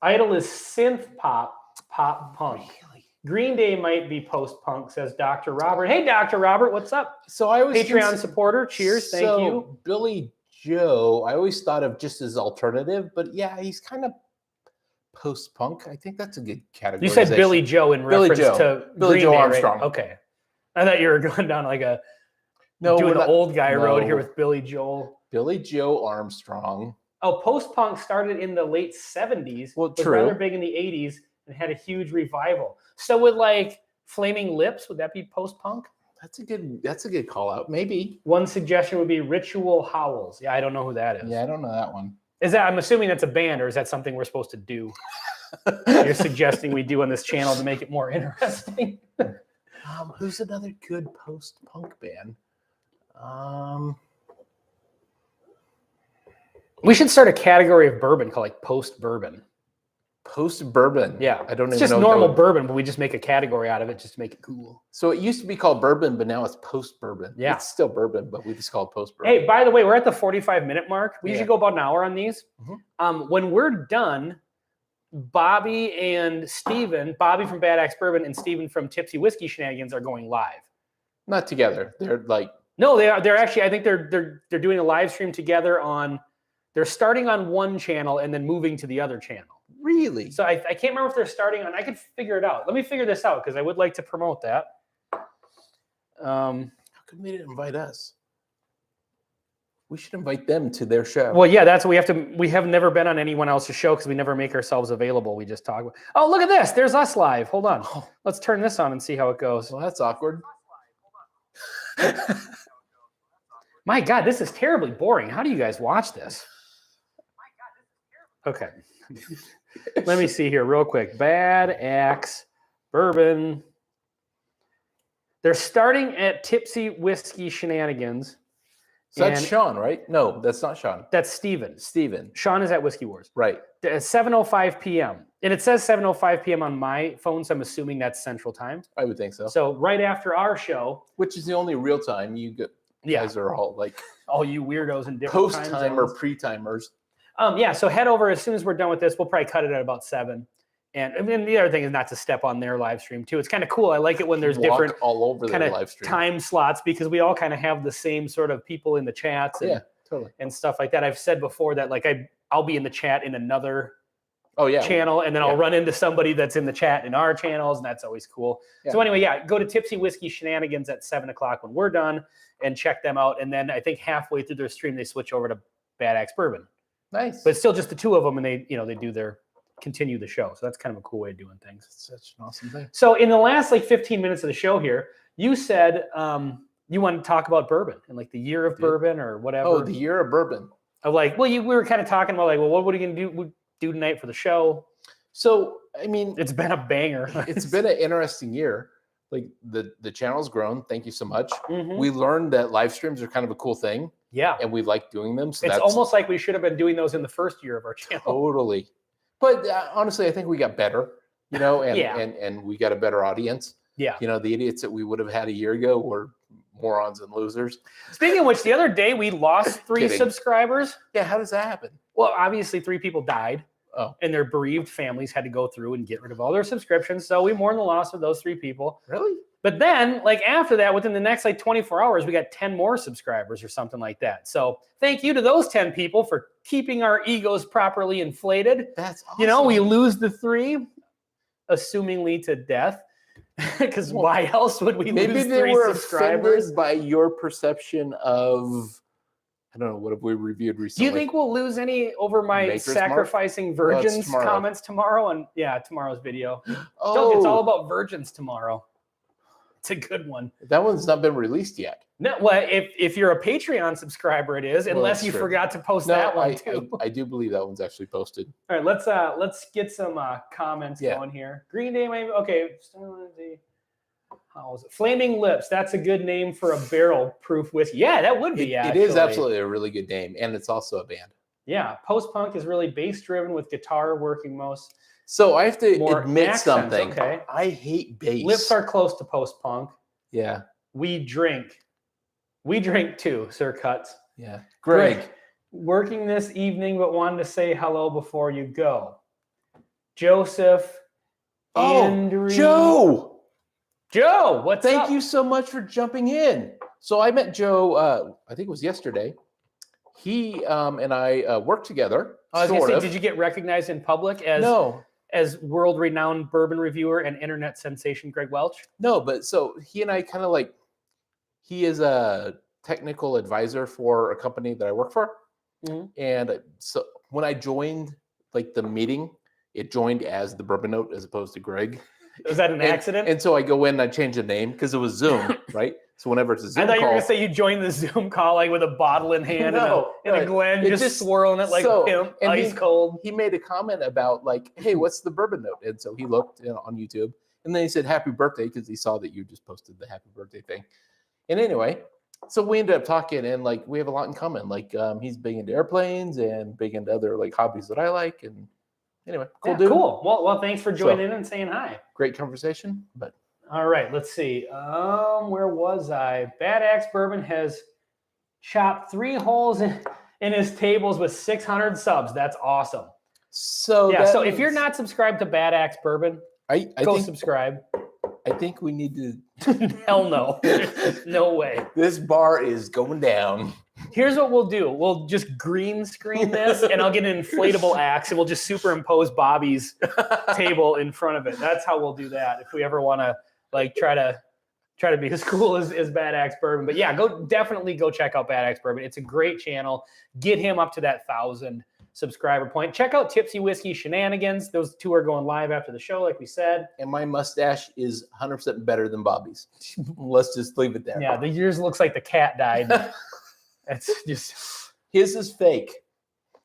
Idol is synth pop punk. Really? Green Day might be post-punk, says Dr. Robert. Hey, Dr. Robert, what's up? So I was Patreon supporter. Cheers. Thank you. Billy Joe, I always thought of just as alternative, but yeah, he's kind of post-punk. I think that's a good category. You said Billy Joe in reference to Billy Joe Armstrong. Right? Okay. I thought you were going down like doing the old guy road here with Billy Joel. Billy Joe Armstrong. Oh, post-punk started in the late 70s. Well, was rather big in the 80s and had a huge revival. So would like Flaming Lips, would that be post-punk? That's a good call out. Maybe. One suggestion would be Ritual Howls. Yeah, I don't know who that is. Yeah, I don't know that one. I'm assuming that's a band, or is that something we're supposed to do? You're suggesting we do on this channel to make it more interesting. Who's another good post-punk band? We should start a category of bourbon called like post-bourbon. Post-bourbon. Yeah. I don't even know. It's just normal bourbon, but we just make a category out of it just to make it cool. So it used to be called bourbon, but now it's post-bourbon. Yeah. It's still bourbon, but we just call it post-bourbon. Hey, by the way, we're at the 45-minute mark. We usually go about an hour on these. When we're done, Bobby and Steven, Bobby from Bad Axe Bourbon and Steven from Tipsy Whiskey Shenanigans are going live. Not together. They're like... No, they are. They're actually, I think they're doing a live stream together they're starting on one channel and then moving to the other channel. Really? So I can't remember if they're starting on, I could figure it out. Let me figure this out because I would like to promote that. How come they didn't invite us? We should invite them to their show. Well, yeah, that's what we have never been on anyone else's show because we never make ourselves available. We just talk. Oh, look at this. There's us live. Hold on. Let's turn this on and see how it goes. Well, that's awkward. My God, this is terribly boring. How do you guys watch this? Okay. Let me see here real quick. Bad Axe Bourbon. They're starting at Tipsy Whiskey Shenanigans. So that's Sean, right? No, that's not Sean. That's Steven. Steven. Sean is at Whiskey Wars. Right. At 7:05 p.m. And it says 7:05 p.m. on my phone, so I'm assuming that's Central Time. I would think so. So right after our show. Which is the only real time you guys are all like all you weirdos in different post time or pre-timers. Yeah, so head over as soon as we're done with this. We'll probably cut it at about 7. And then the other thing is not to step on their live stream too. It's kind of cool. I like it when there's different all over kind their of live stream time slots because we all kind of have the same sort of people in the chats and, totally. And stuff like that. I've said before that like I'll be in the chat in another channel and then I'll run into somebody that's in the chat in our channels and that's always cool. Yeah. So anyway, go to Tipsy Whiskey Shenanigans at 7 o'clock when we're done and check them out. And then I think halfway through their stream they switch over to Bad Axe Bourbon. Nice. But it's still just the two of them and they do their continue the show. So that's kind of a cool way of doing things. It's such an awesome thing. So in the last like 15 minutes of the show here, you said you wanted to talk about bourbon and like the year of bourbon or whatever. Oh, the year of bourbon. Of like, well, we were kind of talking about like, well, what are you going to do tonight for the show? So, I mean, it's been a banger. It's been an interesting year. Like the channel's grown. Thank you so much. Mm-hmm. We learned that live streams are kind of a cool thing. Yeah. And we like doing them. So it's almost like we should have been doing those in the first year of our channel. Totally. But honestly, I think we got better, and we got a better audience. Yeah. The idiots that we would have had a year ago were morons and losers. Speaking of which, the other day we lost 3 subscribers. Yeah. How does that happen? Well, obviously 3 people died. Oh. And their bereaved families had to go through and get rid of all their subscriptions. So we mourn the loss of those 3 people. Really? But then, like after that, within the next like 24 hours, we got 10 more subscribers or something like that. So thank you to those 10 people for keeping our egos properly inflated. That's awesome. We lose the 3, assumingly to death. Because why else would we lose 3 subscribers? Maybe they were offended by your perception of... I don't know. What have we reviewed recently? Do you think we'll lose any over my Maker's sacrificing virgins comments tomorrow? And tomorrow's video. Oh, it's all about virgins tomorrow. It's a good one. That one's not been released yet. No, well, if you're a Patreon subscriber, it is. Unless you forgot to post that one too. I do believe that one's actually posted. All right, let's get some comments going here. Green Day, maybe. Okay. How is it? Flaming Lips. That's a good name for a barrel-proof whiskey. Yeah, that would be. It is absolutely a really good name, and it's also a band. Yeah, post-punk is really bass-driven with guitar working most. So I have to admit something. Okay. I hate bass. Lips are close to post-punk. Yeah. We drink too, Sir Cuts. Yeah. Greg. Working this evening, but wanted to say hello before you go. Joseph. Oh, Joe, what's up? Thank you so much for jumping in. So I met Joe, I think it was yesterday. He and I worked together. I was going to say, did you get recognized in public as world-renowned bourbon reviewer and internet sensation Greg Welch? No, but so he and I kind of like, he is a technical advisor for a company that I work for. Mm-hmm. And so when I joined like the meeting, it joined as the Bourbon Note as opposed to Greg. Was that an accident? And so I go in and I change the name because it was Zoom, right? So whenever it's a Zoom call. I thought you were going to say you joined the Zoom call like with a bottle in hand and a Glen just swirling it like a pimp, ice cold. He made a comment about like, hey, what's the Bourbon Note? And so he looked on YouTube and then he said, happy birthday, because he saw that you just posted the happy birthday thing. And anyway, so we ended up talking and like we have a lot in common. Like he's big into airplanes and big into other like hobbies that I like. And anyway, cool dude. Cool. Well, thanks for joining in and saying hi. Great conversation. But all right, let's see. Where was I? Bad Axe Bourbon has chopped 3 holes in his tables with 600 subs. That's awesome. So so if you're not subscribed to Bad Axe Bourbon, I think, subscribe. I think we need to. Hell no. No way. This bar is going down. Here's what we'll do. We'll just green screen this, and I'll get an inflatable axe, and we'll just superimpose Bobby's table in front of it. That's how we'll do that if we ever want to like try to be as cool as Bad Axe Bourbon. But yeah, definitely go check out Bad Axe Bourbon. It's a great channel. Get him up to that 1,000 subscriber point. Check out Tipsy Whiskey Shenanigans. Those 2 are going live after the show, like we said. And my mustache is 100% better than Bobby's. Let's just leave it there. Yeah, the yours looks like the cat died. It's just His is fake.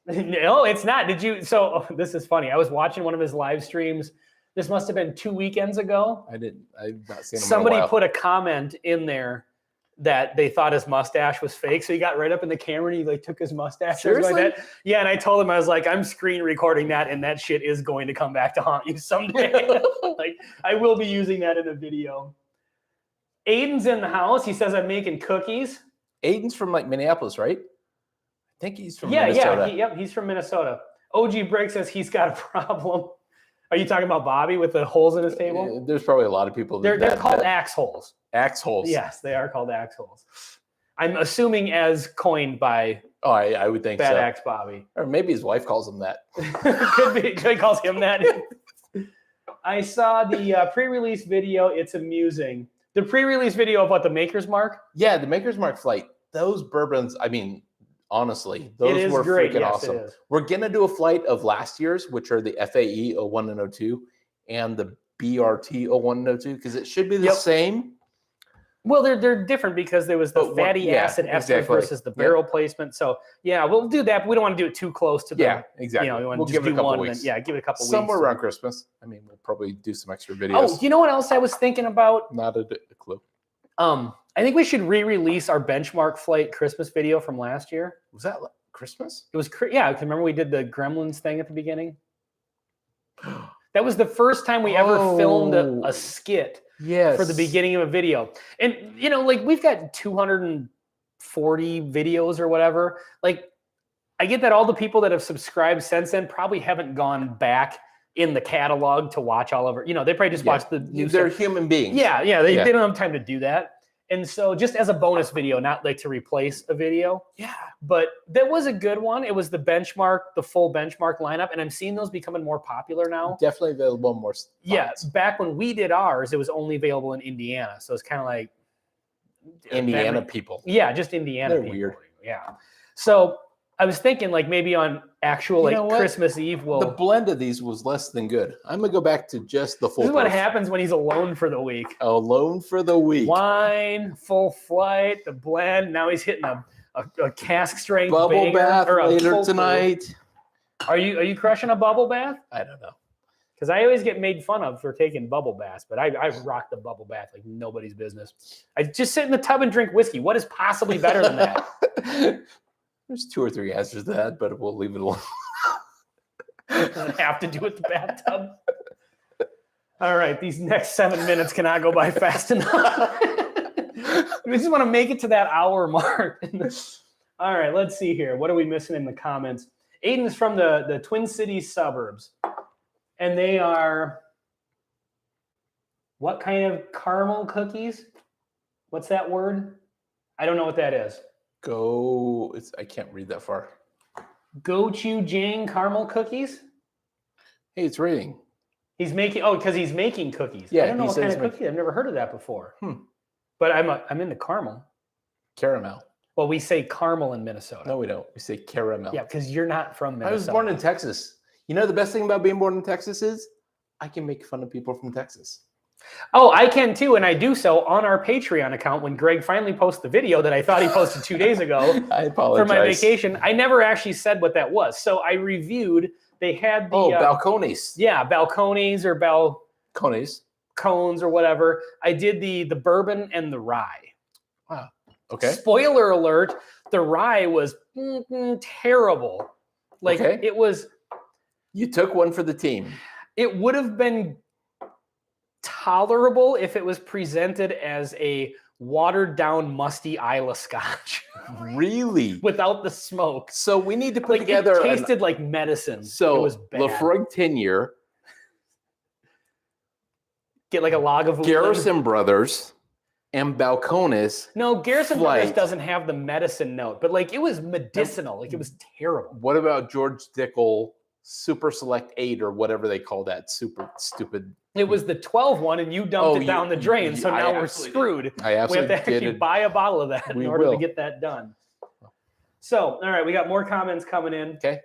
no, it's not. Did you? So this is funny. I was watching one of his live streams. This must have been 2 weekends ago. I've not seen him Somebody in a while. put a comment in there that they thought his mustache was fake. So he got right up in the camera and he like took his mustache. Seriously? Like that. Yeah, and I told him, I was like, I'm screen recording that, and that shit is going to come back to haunt you someday. Like, I will be using that in a video. Aiden's in the house. He says I'm making cookies. Aiden's from like Minneapolis, right? I think he's from Minnesota. He's from Minnesota. OG Brick says he's got a problem. Are you talking about Bobby with the holes in his table? There's probably a lot of people. They're called axe holes. Axe holes. Yes, they are called axe holes. I'm assuming as coined by Oh, I would think Bad so. Axe Bobby. Or maybe his wife calls him that. Could be. He calls him that. I saw the pre-release video. It's amusing. The pre-release video of what, the Maker's Mark? Yeah, the Maker's Mark flight. Those bourbons, I mean, honestly, those were great. freaking Yes, awesome. it is. We're going to do a flight of last year's, which are the FAE 01 and 02 and the BRT 01 and 02, because it should be the same. Well, they're different because there was the fatty acid ester versus the barrel placement. So, yeah, we'll do that, but we don't want to do it too close to the, exactly. You know, we want We'll to give just it a do couple one. weeks. And give it a couple Somewhere weeks. around Christmas. I mean, we'll probably do some extra videos. Oh, you know what else I was thinking about? Not a clue. I think we should re-release our benchmark flight Christmas video from last year. Was that Christmas? It was, yeah. Remember we did the Gremlins thing at the beginning? That was the first time we ever filmed a skit for the beginning of a video. And, you know, like we've got 240 videos or whatever. Like, I get that all the people that have subscribed since then probably haven't gone back in the catalog to watch all of it. You know, they probably just watch the new They're stuff. human beings. They don't have time to do that. And so just as a bonus video, not like to replace a video. Yeah. But that was a good one. It was the benchmark, the full benchmark lineup. And I'm seeing those becoming more popular now. Definitely available in more spots. Yeah. Back when we did ours, it was only available in Indiana. So it's kind of like Indiana people. Yeah, just Indiana They're people. weird. Yeah. So I was thinking like maybe on actual Christmas Eve the blend of these was less than good. I'm gonna go back to just the full. This is what happens when he's alone for the week. Alone for the week. Wine, full flight, the blend. Now he's hitting a cask strength bubble bath or later tonight. Are you crushing a bubble bath? I don't know. Because I always get made fun of for taking bubble baths, but I rock the bubble bath like nobody's business. I just sit in the tub and drink whiskey. What is possibly better than that? There's 2 or 3 answers to that, but we'll leave it alone. Doesn't have to do with the bathtub. All right, these next 7 minutes cannot go by fast enough. We just want to make it to that hour mark. All right, let's see here. What are we missing in the comments? Aiden's from the Twin Cities suburbs. And they are what kind of caramel cookies? What's that word? I don't know what that is. I can't read that far. Gochujang caramel cookies? Hey, it's raining. He's making because he's making cookies. Yeah, I don't know what kind of cookie. I've never heard of that before. But I'm into caramel. Caramel. Well, we say caramel in Minnesota. No, we don't. We say caramel. Yeah, because you're not from Minnesota. I was born in Texas. You know the best thing about being born in Texas is I can make fun of people from Texas. Oh, I can too, and I do so on our Patreon account when Greg finally posts the video that I thought he posted 2 days ago. I apologize. For my vacation. I never actually said what that was. So I reviewed, they had the... balcones. Yeah, balcones or Cones. cones or whatever. I did the bourbon and the rye. Wow. Okay. Spoiler alert, the rye was terrible. Like it was... You took one for the team. It would have been tolerable if it was presented as a watered down musty Isla Scotch. Really? Without the smoke. So we need to put together... It tasted like medicine. So it was bad. Lafroig Tenier. Get like a log of... Garrison Brothers and Balcones. No, Garrison Brothers doesn't have the medicine note, but like it was medicinal. Like it was terrible. What about George Dickel Super Select 8 or whatever they call that super stupid... It was the 12 one, and you dumped it down the drain, so now we're screwed. I absolutely we have to actually buy a bottle of that in order to get that done. So, all right, we got more comments coming in. Okay.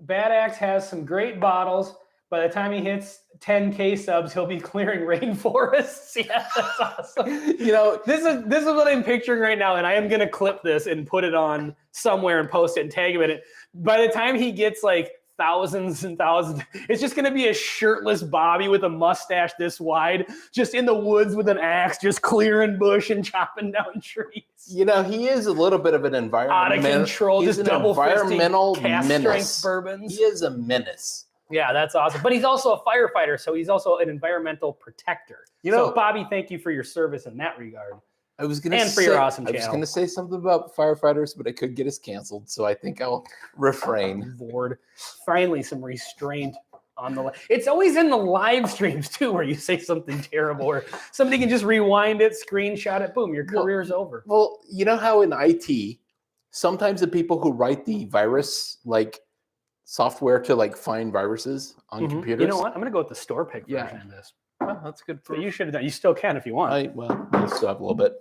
Bad Axe has some great bottles, By the time he hits 10K subs, he'll be clearing rainforests. Yeah, that's awesome. You know, This is what I'm picturing right now, and I am gonna clip this and put it on somewhere and post it and tag him in it. By the time he gets like thousands and thousands, it's just gonna be a shirtless Bobby with a mustache this wide, just in the woods with an axe, just clearing bush and chopping down trees. you know, he is a little bit of an Out of environmental. control, He's just an double environmental cast menace. strength bourbons. He is a menace. Yeah, that's awesome. But he's also a firefighter, so he's also an environmental protector. You know, so Bobby, thank you for your service in that regard. I was gonna And for say, your awesome I was channel. gonna say something about firefighters, but I could get us canceled, so I think I'll refrain. Lord, finally some restraint on the. It's always in the live streams too, where you say something terrible, or somebody can just rewind it, screenshot it, boom, your career's over. Well, you know how in IT, sometimes the people who write the virus like software to like find viruses on computers. You know what? I'm gonna go with the store pick version Yeah. of this. Well, that's good So for you should have done. You still can if you want. Well, I still have a little bit.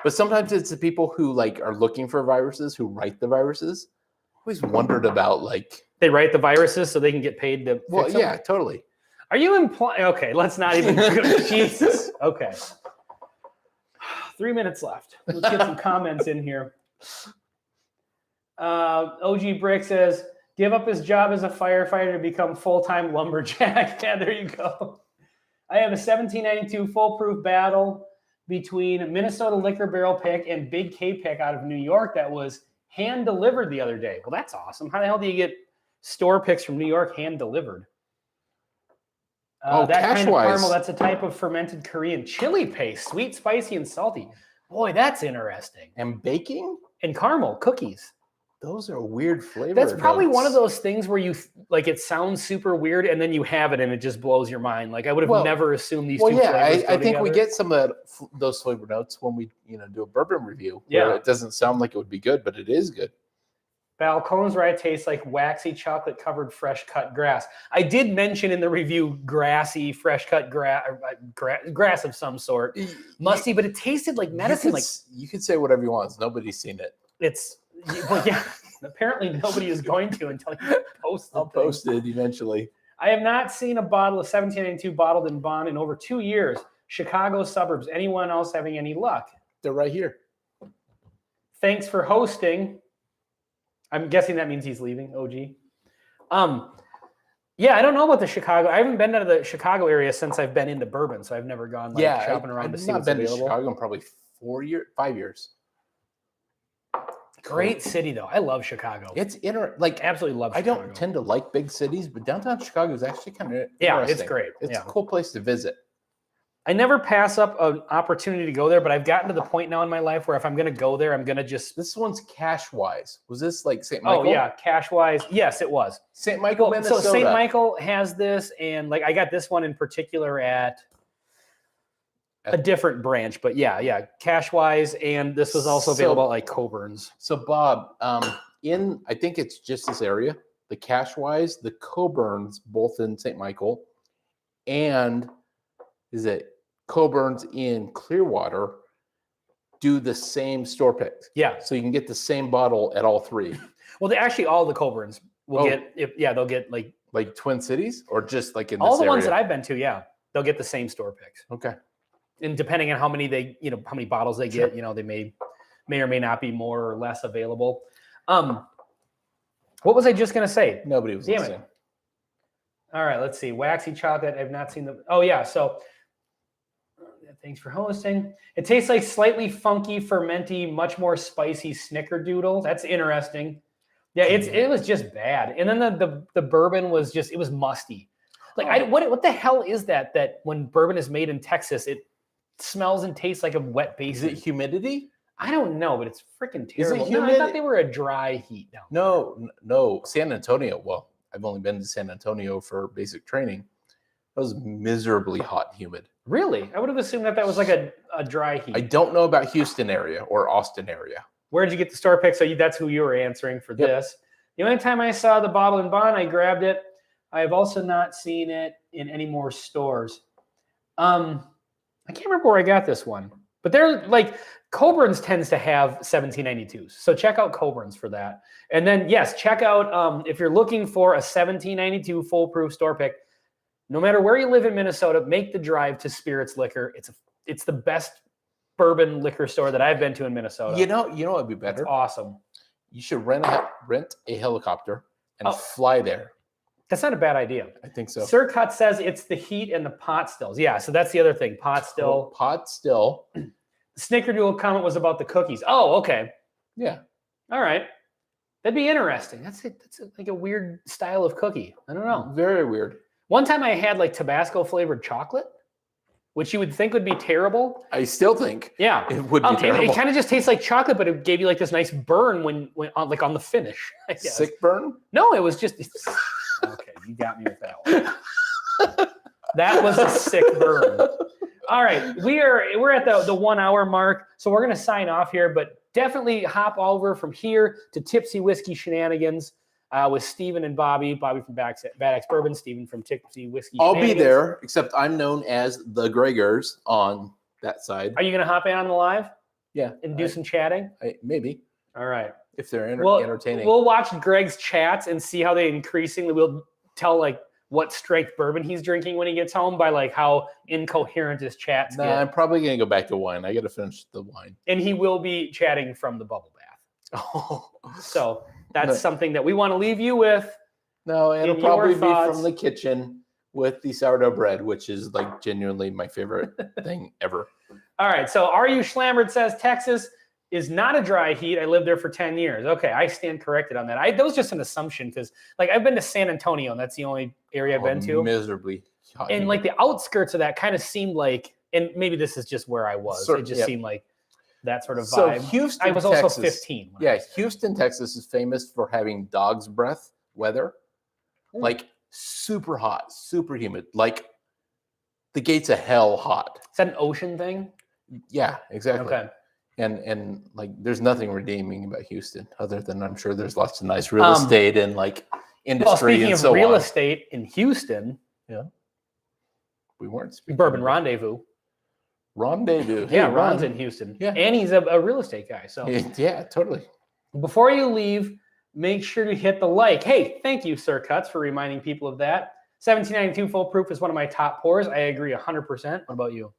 But sometimes it's the people who like are looking for viruses who write the viruses. I always wondered about like. They write the viruses so they can get paid to. Well, fix them? yeah, totally. Are you implying? Okay, let's not even. Jesus. Okay. 3 minutes left. Let's get some comments in here. OG Brick says, "Give up his job as a firefighter to become full-time lumberjack." Yeah, there you go. I have a 1792 foolproof battle between Minnesota Liquor Barrel Pick and Big K Pick out of New York that was hand delivered the other day. Well, that's awesome. How the hell do you get store picks from New York hand delivered? That kind of cash-wise. caramel, that's a type of fermented Korean chili paste, sweet, spicy, and salty. Boy, that's interesting. And baking? And caramel cookies. Those are weird flavors. That's probably one of those things where you like it sounds super weird and then you have it and it just blows your mind. Like I would have never assumed these two flavors go I think we together. get some of those flavor notes when we do a bourbon review. Where it doesn't sound like it would be good, but it is good. Balcones Rye tastes like waxy chocolate covered fresh cut grass. I did mention in the review grassy, fresh cut grass of some sort. Musty, but it tasted like medicine. You could say whatever you want. Nobody's seen it. Well, yeah, apparently nobody is going to until you post the I'll thing. post it eventually. I have not seen a bottle of 1792 bottled in bond in over 2 years. Chicago suburbs. Anyone else having any luck? They're right here. Thanks for hosting. I'm guessing that means he's leaving, OG. Yeah, I don't know about the Chicago. I haven't been to the Chicago area since I've been into bourbon, so I've never gone shopping around to see what's been available. to Chicago in probably 5 years. Great city, though. I love Chicago. It's Absolutely love Chicago. I don't tend to like big cities, but downtown Chicago is actually kind of it's great. It's a cool place to visit. I never pass up an opportunity to go there, but I've gotten to the point now in my life where if I'm going to go there, I'm going to just. This one's Cash Wise. Was this like St. Michael? Oh yeah, Cash Wise. Yes, it was. St. Michael, Minnesota. So St. Michael has this, and like I got this one in particular at a different branch, but yeah, Cash Wise, and this was also available at like Coburn's. So Bob, I think it's just this area, the Cash Wise, the Coburn's, both in St. Michael, and is it Coburn's in Clearwater, do the same store picks. Yeah. So you can get the same bottle at all three. Well, actually all the Coburn's will they'll get like Twin Cities or just like in all this the area? ones that I've been to, they'll get the same store picks. Okay. And depending on how many how many bottles they get, they may or may not be more or less available. What was I just gonna say? Nobody was listening. All right, let's see. Waxy chocolate. I've not seen them. Oh yeah, so thanks for hosting. It tastes like slightly funky, fermenty, much more spicy snickerdoodle. That's interesting. Yeah, it was just bad. And then the bourbon was just, it was musty. Like what the hell is that when bourbon is made in Texas, it smells and tastes like a wet basin? Is it humidity? I don't know, but it's freaking terrible. Is it No, I humid? thought they were a dry heat. No. San Antonio. Well, I've only been to San Antonio for basic training. It was miserably hot and humid. Really? I would have assumed that was like a dry heat. I don't know about Houston area or Austin area. Where'd you get the store pick? So that's who you were answering for this. The only time I saw the bottle in bond, I grabbed it. I have also not seen it in any more stores. I can't remember where I got this one, but they're like Coburn's tends to have 1792s. So check out Coburn's for that. And then yes, check out if you're looking for a 1792 foolproof store pick, No matter where you live in Minnesota, make the drive to Spirits Liquor. It's the best bourbon liquor store that I've been to in Minnesota. You know what would be It's better? awesome. You should rent a helicopter and fly there. That's not a bad idea. I think so. Sir Cut says it's the heat and the pot stills. Yeah, so that's the other thing. Pot still. Pot still. The Snickerdoodle comment was about the cookies. Oh, okay. Yeah. All right. That'd be interesting. That's like a weird style of cookie. I don't know. Very weird. One time I had like Tabasco flavored chocolate, which you would think would be terrible. I still think Yeah. it would be terrible. It kind of just tastes like chocolate, but it gave you like this nice burn when on the finish. I guess. Sick burn? No, it was just okay. You got me with that one. That was a sick burn. All right, we're at the 1 hour mark, so we're gonna sign off here. But definitely hop over from here to Tipsy Whiskey Shenanigans with Steven and Bobby. Bobby from Bad Axe Bourbon, Steven from Tipsy Whiskey. I'll be there, except I'm known as the Gregors on that side. Are you gonna hop in on the live? Yeah, and do some chatting. Maybe All right. if they're entertaining. We'll watch Greg's chats and see how they increasingly will tell like what strength bourbon he's drinking when he gets home by like how incoherent his chats get. I'm probably gonna go back to wine. I got to finish the wine. And he will be chatting from the bubble bath. Oh, So that's something that we want to leave you with. no, it'll In probably your be thoughts- from the kitchen with the sourdough bread, which is like genuinely my favorite thing ever. All right. So R.U. Schlambert says Texas is not a dry heat. I lived there for 10 years. Okay. I stand corrected on that. That was just an assumption because like I've been to San Antonio and that's the only area I've been to. Miserably hot. And like the outskirts of that kind of seemed like, and maybe this is just where I was. It just seemed like that sort of So vibe. Houston, I was Texas, also 15. Yeah, Houston, Texas is famous for having dog's breath weather. Like super hot, super humid. Like the gates of hell hot. Is that an ocean thing? Yeah, exactly. Okay. And like there's nothing redeeming about Houston other than I'm sure there's lots of nice real estate and like industry Well, speaking and of so real on. estate in Houston, We weren't speaking Bourbon of Rendezvous. Rendezvous. Yeah, Hey, Ron's Ron. in Houston. Yeah. And he's a real estate guy. So Yeah, totally. before you leave, make sure to hit the like. Hey, thank you, Sir Cuts, for reminding people of that. 1792 Full Proof is one of my top pours. I agree 100%. What about you?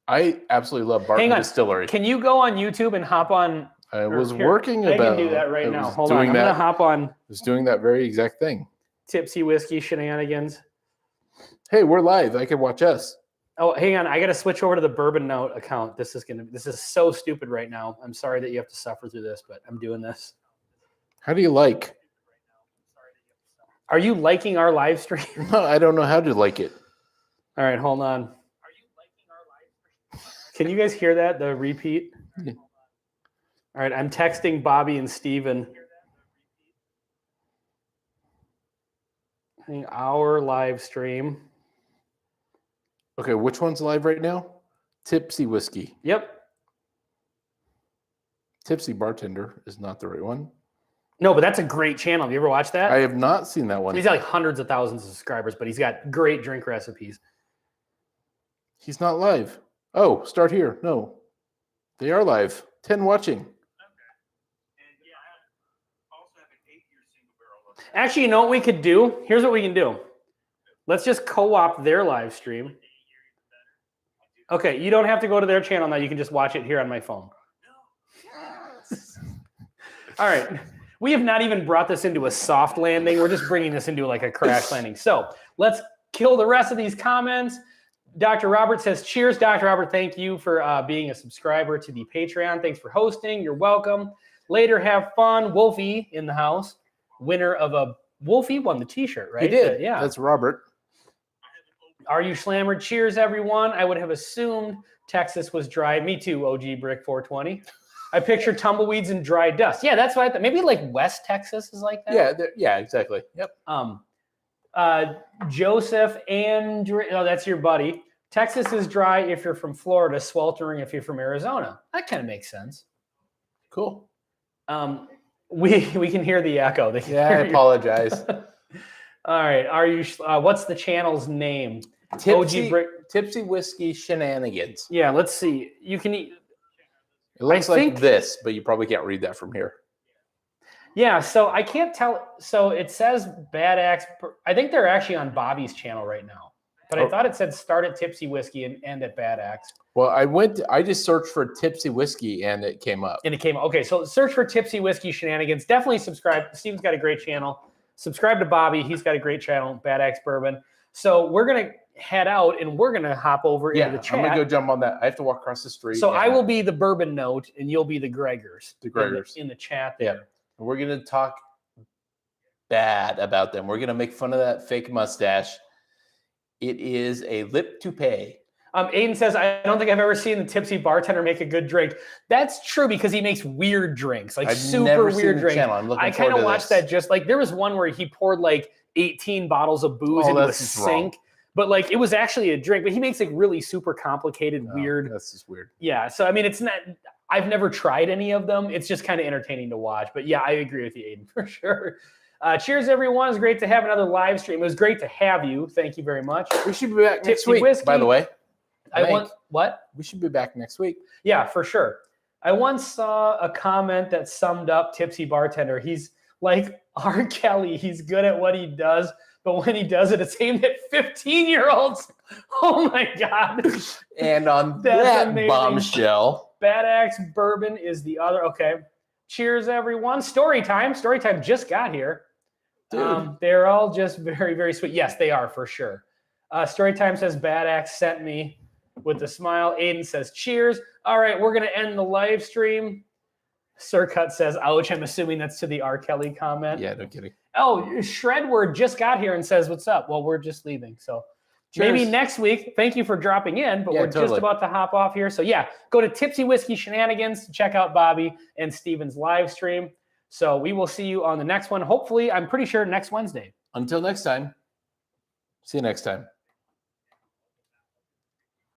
I absolutely love Barton Hang on. Distillery. Can you go on YouTube and hop on? I was here, working I about. can do that right I now. was Hold on. doing I'm going to that. hop on I was doing that very exact thing. Tipsy Whiskey Shenanigans. Hey, we're live. I can watch us. Oh, hang on. I got to switch over to the Bourbon Note account. This is so stupid right now. I'm sorry that you have to suffer through this, but I'm doing this. How do you like? Are you liking our live stream? No, I don't know how to like it. All right, hold on. Are you liking our live stream? Can you guys hear that? The repeat? Yeah. All right, I'm texting Bobby and Steven. Our live stream. Okay, which one's live right now? Tipsy Whiskey. Yep. Tipsy Bartender is not the right one. No, but that's a great channel. Have you ever watched that? I have not seen that one. He's got like hundreds of thousands of subscribers, but he's got great drink recipes. He's not live. Oh, start here. No, they are live. 10 watching. Actually, you know what we could do? Here's what we can do. Let's just co-op their live stream. Okay, you don't have to go to their channel now. You can just watch it here on my phone. All right. We have not even brought this into a soft landing. We're just bringing this into like a crash landing. So let's kill the rest of these comments. Dr. Robert says, cheers, Dr. Robert. Thank you for being a subscriber to the Patreon. Thanks for hosting. You're welcome. Later, have fun. Wolfie in the house. Winner of a Wolfie won the t-shirt, right? He did. Yeah. That's Robert. Are you slammered? Cheers, everyone. I would have assumed Texas was dry. Me too, OG Brick 420. I picture tumbleweeds and dry dust. Yeah, that's what I thought. Maybe like West Texas is like that. Yeah, yeah, exactly. Yep. Joseph Andrew, oh, that's your buddy. Texas is dry if you're from Florida, sweltering if you're from Arizona. That kind of makes sense. Cool. We can hear the echo. Yeah, I apologize. All right. Are you? What's the channel's name? Tipsy Whiskey Shenanigans. Yeah. Let's see. You can eat. It looks like this, but you probably can't read that from here. Yeah, so I can't tell. So it says Bad Axe. I think they're actually on Bobby's channel right now. But I thought it said start at Tipsy Whiskey and end at Bad Axe. Well, I just searched for Tipsy Whiskey and it came up. And it came. Okay, so search for Tipsy Whiskey Shenanigans. Definitely subscribe. Steven's got a great channel. Subscribe to Bobby. He's got a great channel, Bad Axe Bourbon. So we're going to head out and we're going to hop over into the chat. I'm going to go jump on that. I have to walk across the street. So I will be the Bourbon Note and you'll be the Gregors. The Gregors. In the chat there. Yeah. We're going to talk bad about them. We're going to make fun of that fake mustache. It is a lip toupee. Aiden says, I don't think I've ever seen the tipsy bartender make a good drink. That's true because he makes weird drinks, like super weird drinks. I kind of watched that just like there was one where he poured like 18 bottles of booze into a sink. But like it was actually a drink, but he makes like really super complicated, weird. That's just weird. Yeah. So I mean, it's not. I've never tried any of them. It's just kind of entertaining to watch. But yeah, I agree with you, Aiden, for sure. Cheers, everyone. It's great to have another live stream. It was great to have you. Thank you very much. We should be back next week, by the way. What? We should be back next week. Yeah, for sure. I once saw a comment that summed up Tipsy Bartender. He's like R. Kelly. He's good at what he does, but when he does it, it's aimed at 15-year-olds. Oh my God. And on that bombshell, Bad Axe Bourbon is the other. Okay. Cheers, everyone. Story time. Story time just got here. Dude. They're all just very, very sweet. Yes, they are for sure. Story time says Bad Axe sent me with a smile. Aiden says cheers. All right, we're going to end the live stream. Sir Cut says, ouch. I'm assuming that's to the R. Kelly comment. Yeah, no kidding. Oh, Shredword just got here and says, what's up? Well, we're just leaving. So cheers. Maybe next week. Thank you for dropping in, but we're just about to hop off here. So yeah, go to Tipsy Whiskey Shenanigans to check out Bobby and Steven's live stream. So we will see you on the next one. Hopefully, I'm pretty sure next Wednesday. Until next time. See you next time.